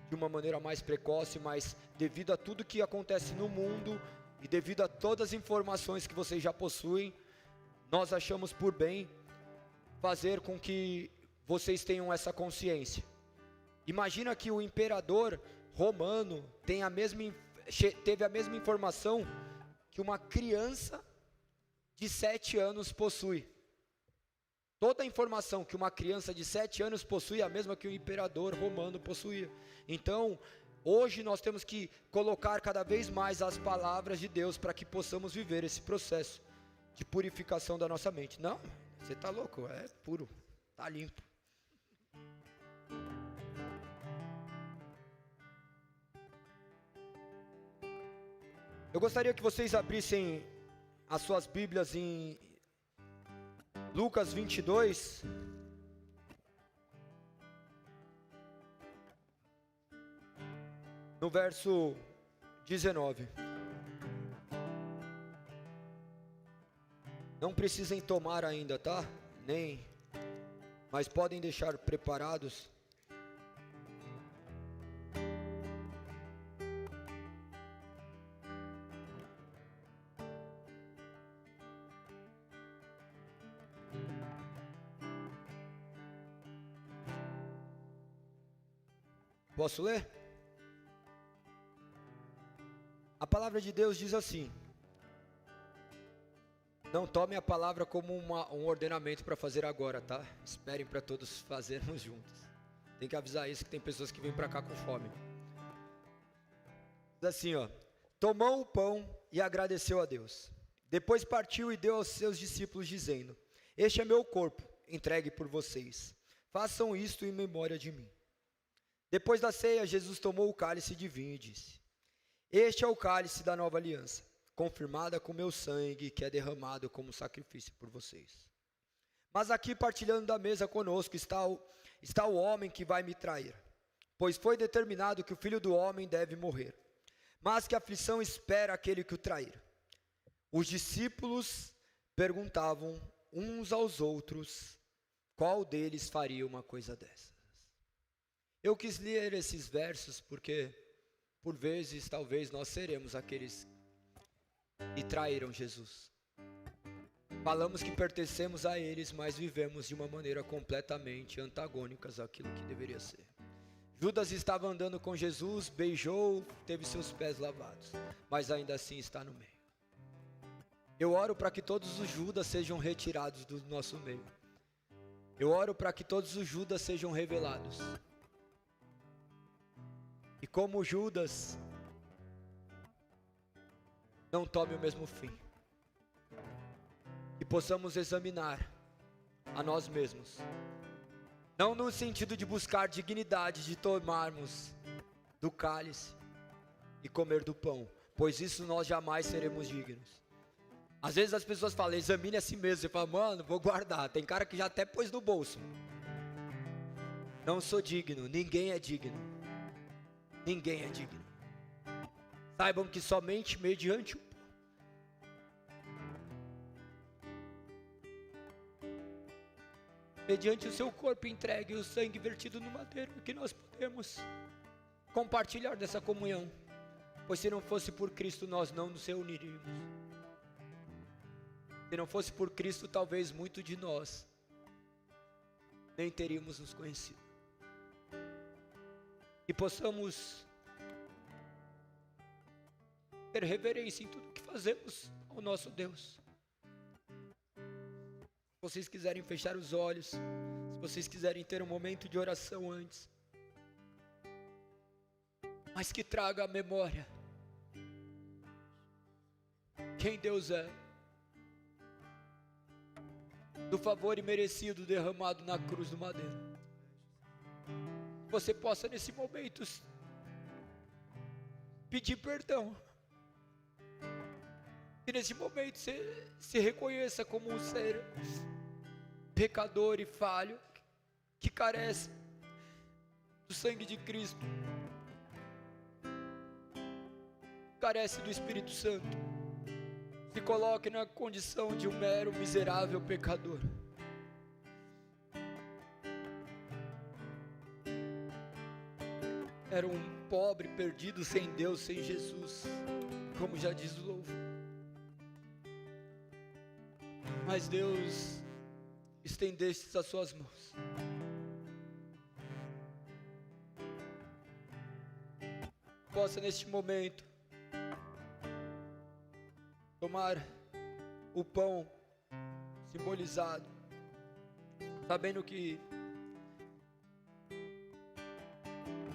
de uma maneira mais precoce, mas devido a tudo que acontece no mundo, E devido a todas as informações que vocês já possuem, nós achamos por bem fazer com que vocês tenham essa consciência. Imagina que o imperador romano teve a mesma informação que uma criança de 7 anos possui. Toda a informação que uma criança de 7 anos possui é a mesma que o imperador romano possuía. Então, hoje nós temos que colocar cada vez mais as palavras de Deus para que possamos viver esse processo de purificação da nossa mente. Não, você está louco, é puro, está limpo. Eu gostaria que vocês abrissem as suas Bíblias em Lucas 22. No verso 19. Não precisem tomar ainda, tá? Mas podem deixar preparados. Posso ler? A palavra de Deus diz assim: não tomem a palavra como um ordenamento para fazer agora, tá? Esperem para todos fazermos juntos. Tem que avisar isso, que tem pessoas que vêm para cá com fome. Diz assim, ó: tomou o pão e agradeceu a Deus. Depois partiu e deu aos seus discípulos, dizendo: este é meu corpo, entregue por vocês. Façam isto em memória de mim. Depois da ceia, Jesus tomou o cálice de vinho e disse: este é o cálice da nova aliança, confirmada com meu sangue, que é derramado como sacrifício por vocês. Mas aqui partilhando da mesa conosco está o homem que vai me trair, pois foi determinado que o Filho do Homem deve morrer, mas que aflição espera aquele que o trair. Os discípulos perguntavam uns aos outros qual deles faria uma coisa dessas. Eu quis ler esses versos porque, por vezes, talvez nós seremos aqueles que traíram Jesus. Falamos que pertencemos a eles, mas vivemos de uma maneira completamente antagônica àquilo que deveria ser. Judas estava andando com Jesus, beijou, teve seus pés lavados, mas ainda assim está no meio. Eu oro para que todos os Judas sejam retirados do nosso meio. Eu oro para que todos os Judas sejam revelados. E como Judas não tome o mesmo fim. E possamos examinar a nós mesmos. Não no sentido de buscar dignidade de tomarmos do cálice e comer do pão, pois isso nós jamais seremos dignos. Às vezes as pessoas falam: examine a si mesmo. Você fala: mano, vou guardar. Tem cara que já até pôs no bolso. Não sou digno, ninguém é digno. Ninguém é digno. Saibam que somente mediante o mediante o seu corpo entregue e o sangue vertido no madeiro, que nós podemos compartilhar dessa comunhão, pois se não fosse por Cristo nós não nos reuniríamos. Se não fosse por Cristo, talvez muito de nós nem teríamos nos conhecido. E possamos ter reverência em tudo que fazemos ao nosso Deus. Se vocês quiserem fechar os olhos, se vocês quiserem ter um momento de oração antes, mas que traga à memória quem Deus é, do favor imerecido derramado na cruz do madeiro. Você possa nesse momento pedir perdão. E nesse momento você se reconheça como um ser pecador e falho, que carece do sangue de Cristo, carece do Espírito Santo. Se coloque na condição de um mero miserável pecador. era um pobre, perdido, sem Deus, sem Jesus, como já diz o louvor. Mas Deus estendeste as suas mãos. Possa neste momento tomar o pão simbolizado, sabendo que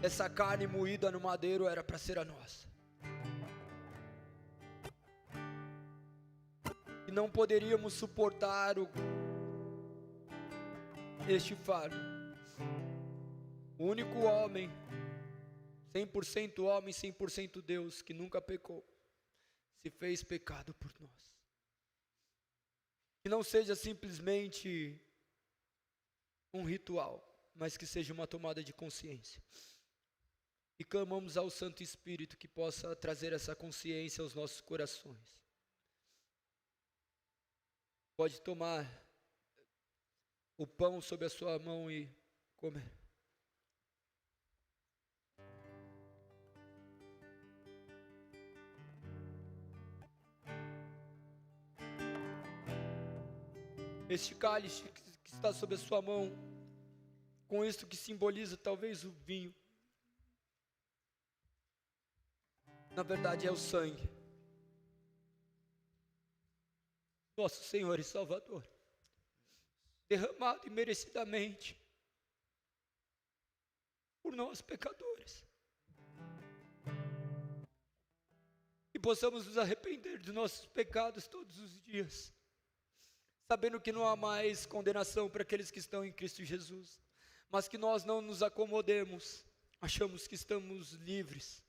essa carne moída no madeiro era para ser a nossa. E não poderíamos suportar este fardo. O único homem, 100% homem, 100% Deus, que nunca pecou, se fez pecado por nós. Que não seja simplesmente um ritual, mas que seja uma tomada de consciência. E clamamos ao Santo Espírito que possa trazer essa consciência aos nossos corações. Pode tomar o pão sob a sua mão e comer. Este cálice que está sob a sua mão, com isto que simboliza talvez o vinho, na verdade é o sangue, nosso Senhor e Salvador, derramado imerecidamente por nós pecadores. Que possamos nos arrepender dos nossos pecados todos os dias, sabendo que não há mais condenação para aqueles que estão em Cristo Jesus, mas que nós não nos acomodemos, achamos que estamos livres,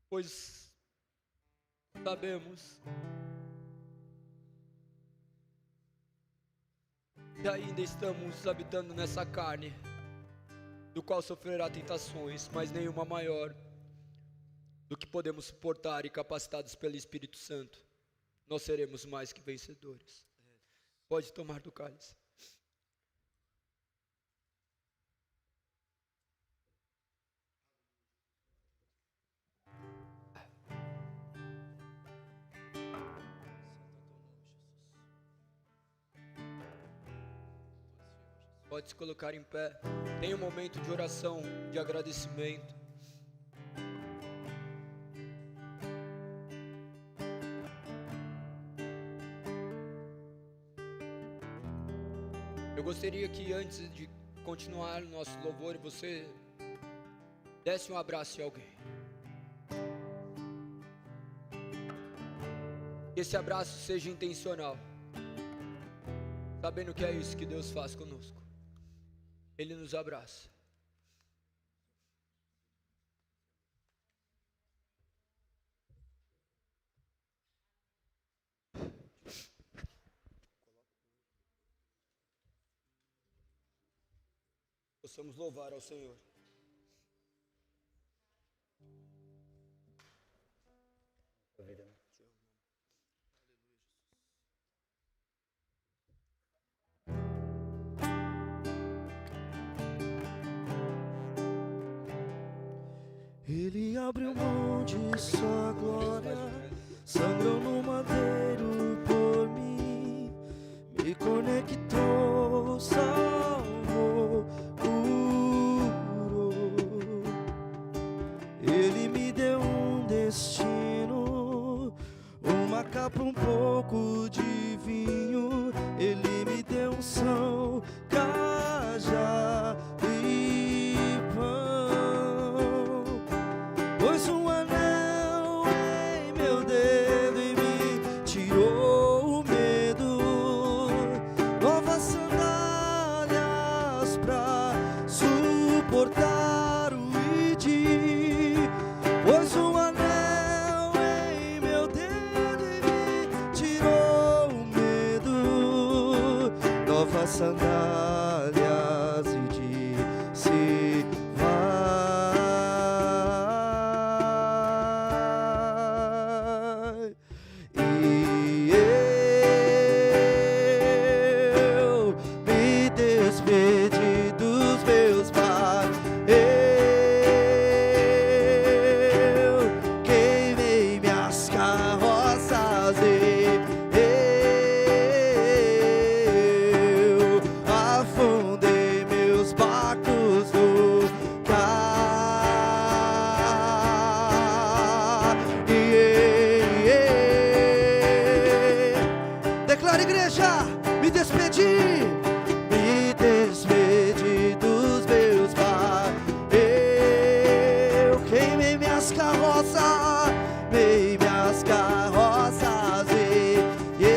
pois sabemos que ainda estamos habitando nessa carne, do qual sofrerá tentações, mas nenhuma maior do que podemos suportar, e capacitados pelo Espírito Santo, nós seremos mais que vencedores. Pode tomar do cálice. Pode se colocar em pé. Tem um momento de oração, de agradecimento. Eu gostaria que antes de continuar o nosso louvor, você desse um abraço em alguém. Que esse abraço seja intencional, sabendo que é isso que Deus faz conosco. Ele nos abraça. Possamos louvar ao Senhor. Ele abriu mão de sua glória, sangrou no madeiro por mim, me conectou, salvou, curou. Ele me deu um destino, uma capa, um pouco de vinho. Ele me deu unção, cajado e pão. Pôs um anel em meu dedo e me tirou o medo. Novas sandálias pra suportar o ID. Pôs um anel em meu dedo e me tirou minhas carroças, em minhas carroças, e eu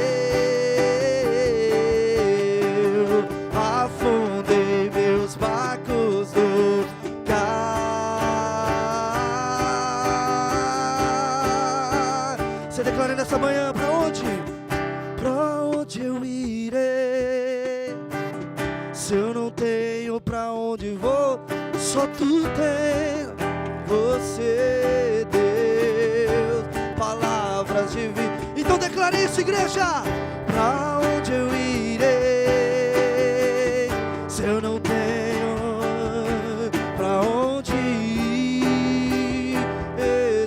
afundei meus barcos no mar. Você declara nessa manhã, pra onde? Pra onde eu irei? Se eu não tenho pra onde vou, só tu tens, você, Deus, palavras de vida. Então declare isso, igreja. Pra onde eu irei? Se eu não tenho pra onde ir,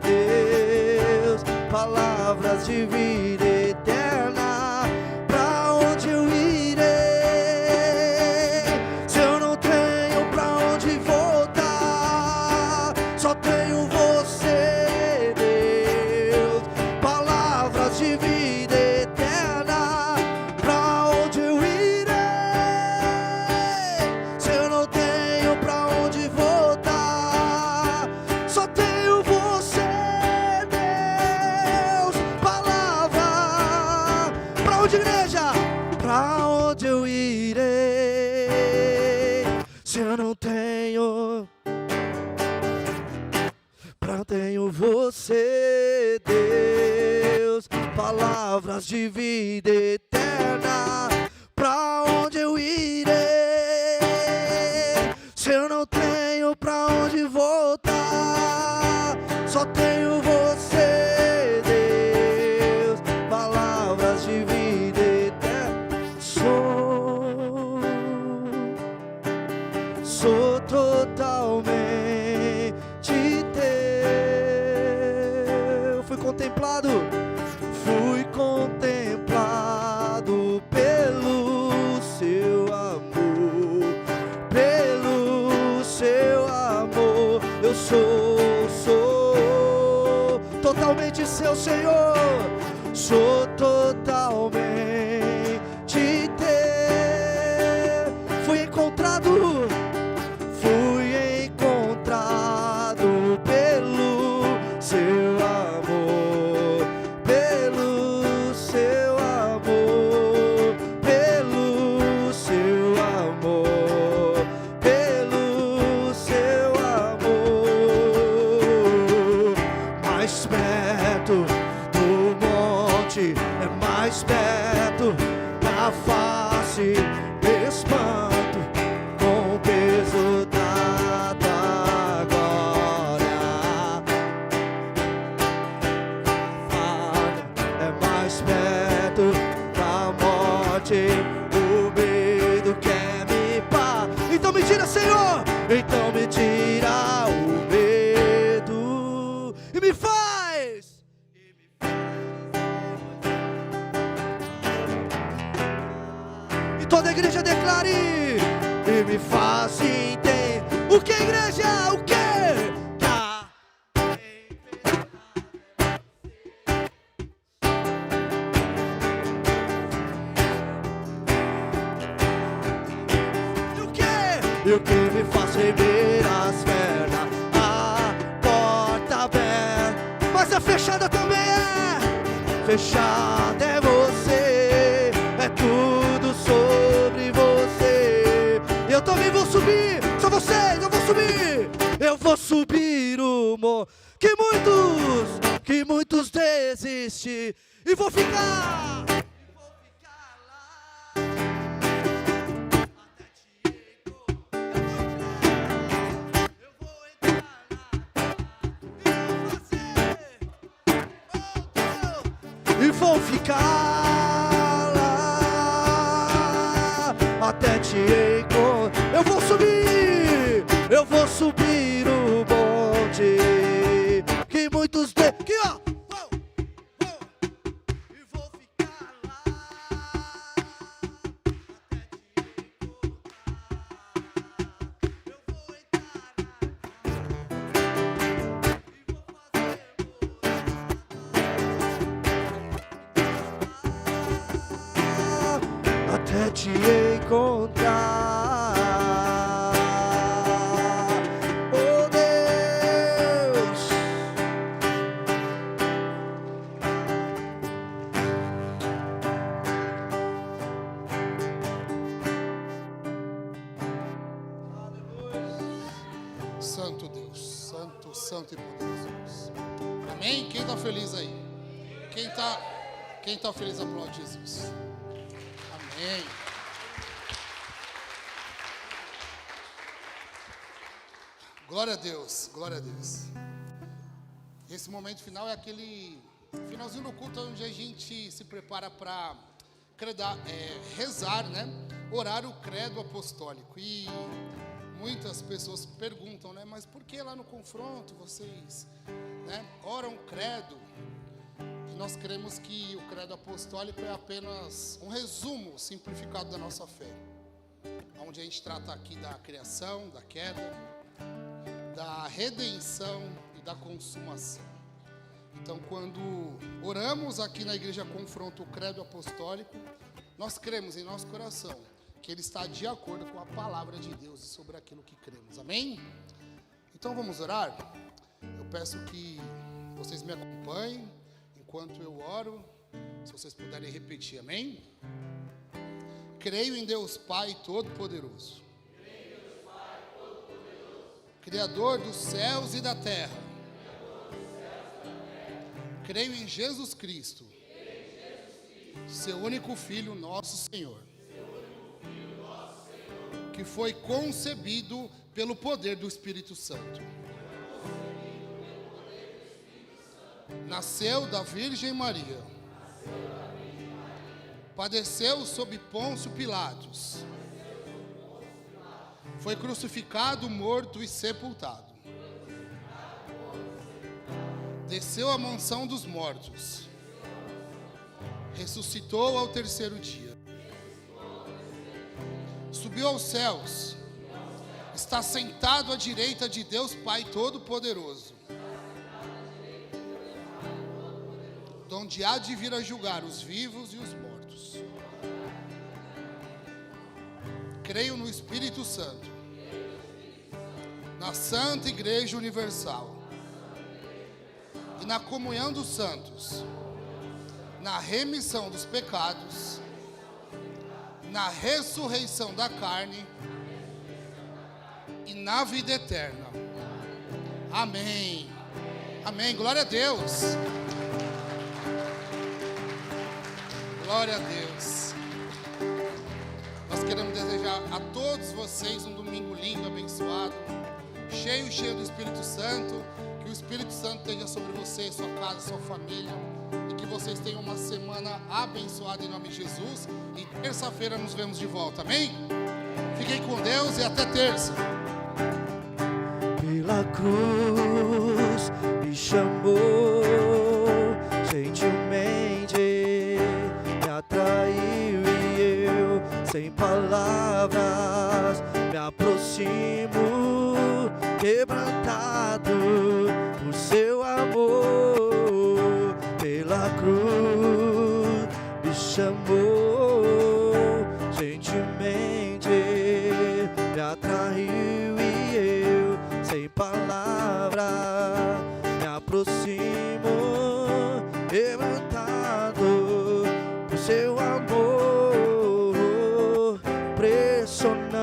Deus, palavras de vida eterna. Pra onde eu irei? Se eu não tenho pra onde voltar, só tenho você, Deus, palavras de vida eterna. Pra onde eu irei? Se eu não tenho pra onde voltar, só tenho você, Deus, palavra. Pra onde, igreja? Pra onde eu irei? Se eu não tenho, tenho você, Deus, palavras de vida eterna. Pra onde eu irei? Se eu não tenho pra onde voltar, só tenho você, Deus, palavras de vida eterna. Sou totalmente teu. Fui contemplado pelo seu amor, pelo seu amor. Eu sou totalmente seu, Senhor. Sou totalmente teu. Fui encontrado pelo seu amor, pelo seu amor, pelo seu amor, pelo seu amor. Mais perto do monte, é mais perto da face, espanto com o peso da tua glória. É mais perto da morte, o medo quer me parar. Então me tira, Senhor, então me tira o medo e me faz. E toda a igreja declare: e me faz entender. O que, igreja? O que? E o que me faz tremer as pernas? A porta aberta, mas a fechada também é. Fechada é você, é tudo sobre você. Eu também vou subir, só vocês, eu vou subir. Eu vou subir o morro que muitos desistem. E vou ficar. E vou ficar lá até te encontrar. Eu vou subir o monte que muitos aqui, ó. E vou ficar lá até te encontrar. Oh Deus, santo e poderoso Deus. Amém? Quem está feliz aí? Quem tá feliz, aplaude Jesus. Amém. Glória a Deus, glória a Deus. Esse momento final é aquele finalzinho do culto onde a gente se prepara para rezar, né? Orar o credo apostólico. E muitas pessoas perguntam, né? Mas por que lá no confronto vocês, né, oram o credo? E nós cremos que o credo apostólico é apenas um resumo simplificado da nossa fé, onde a gente trata aqui da criação, da queda, da redenção e da consumação. Então, quando oramos aqui na Igreja Confronto o credo apostólico, nós cremos em nosso coração que ele está de acordo com a palavra de Deus e sobre aquilo que cremos. Amém? Então vamos orar? Eu peço que vocês me acompanhem enquanto eu oro, se vocês puderem repetir, amém? Creio em Deus Pai Todo-Poderoso, Criador dos céus e da terra. Creio em Jesus Cristo, seu único Filho, nosso Senhor, que foi concebido pelo poder do Espírito Santo. Nasceu da Virgem Maria. Padeceu sob Pôncio Pilatos. Foi crucificado, morto e sepultado. Desceu à mansão dos mortos. Ressuscitou ao terceiro dia. Subiu aos céus. Está sentado à direita de Deus Pai Todo-Poderoso, donde há de vir a julgar os vivos e os mortos. Creio no Espírito Santo, na Santa Igreja Universal e na comunhão dos santos, na remissão dos pecados, na ressurreição da carne e na vida eterna. Amém. Amém. Glória a Deus. Glória a Deus. Nós queremos desejar a todos vocês um domingo lindo, abençoado, cheio do Espírito Santo. Que o Espírito Santo esteja sobre você, sua casa, sua família, e que vocês tenham uma semana abençoada em nome de Jesus. E terça-feira nos vemos de volta, amém? Fiquem com Deus e até terça. Pela cruz me chamou, gentilmente me atraiu e eu, sem palavras, me aproximo, quebrantado por seu amor. Pela cruz me chamou, gentilmente me atraiu e eu, sem palavras, me aproximo,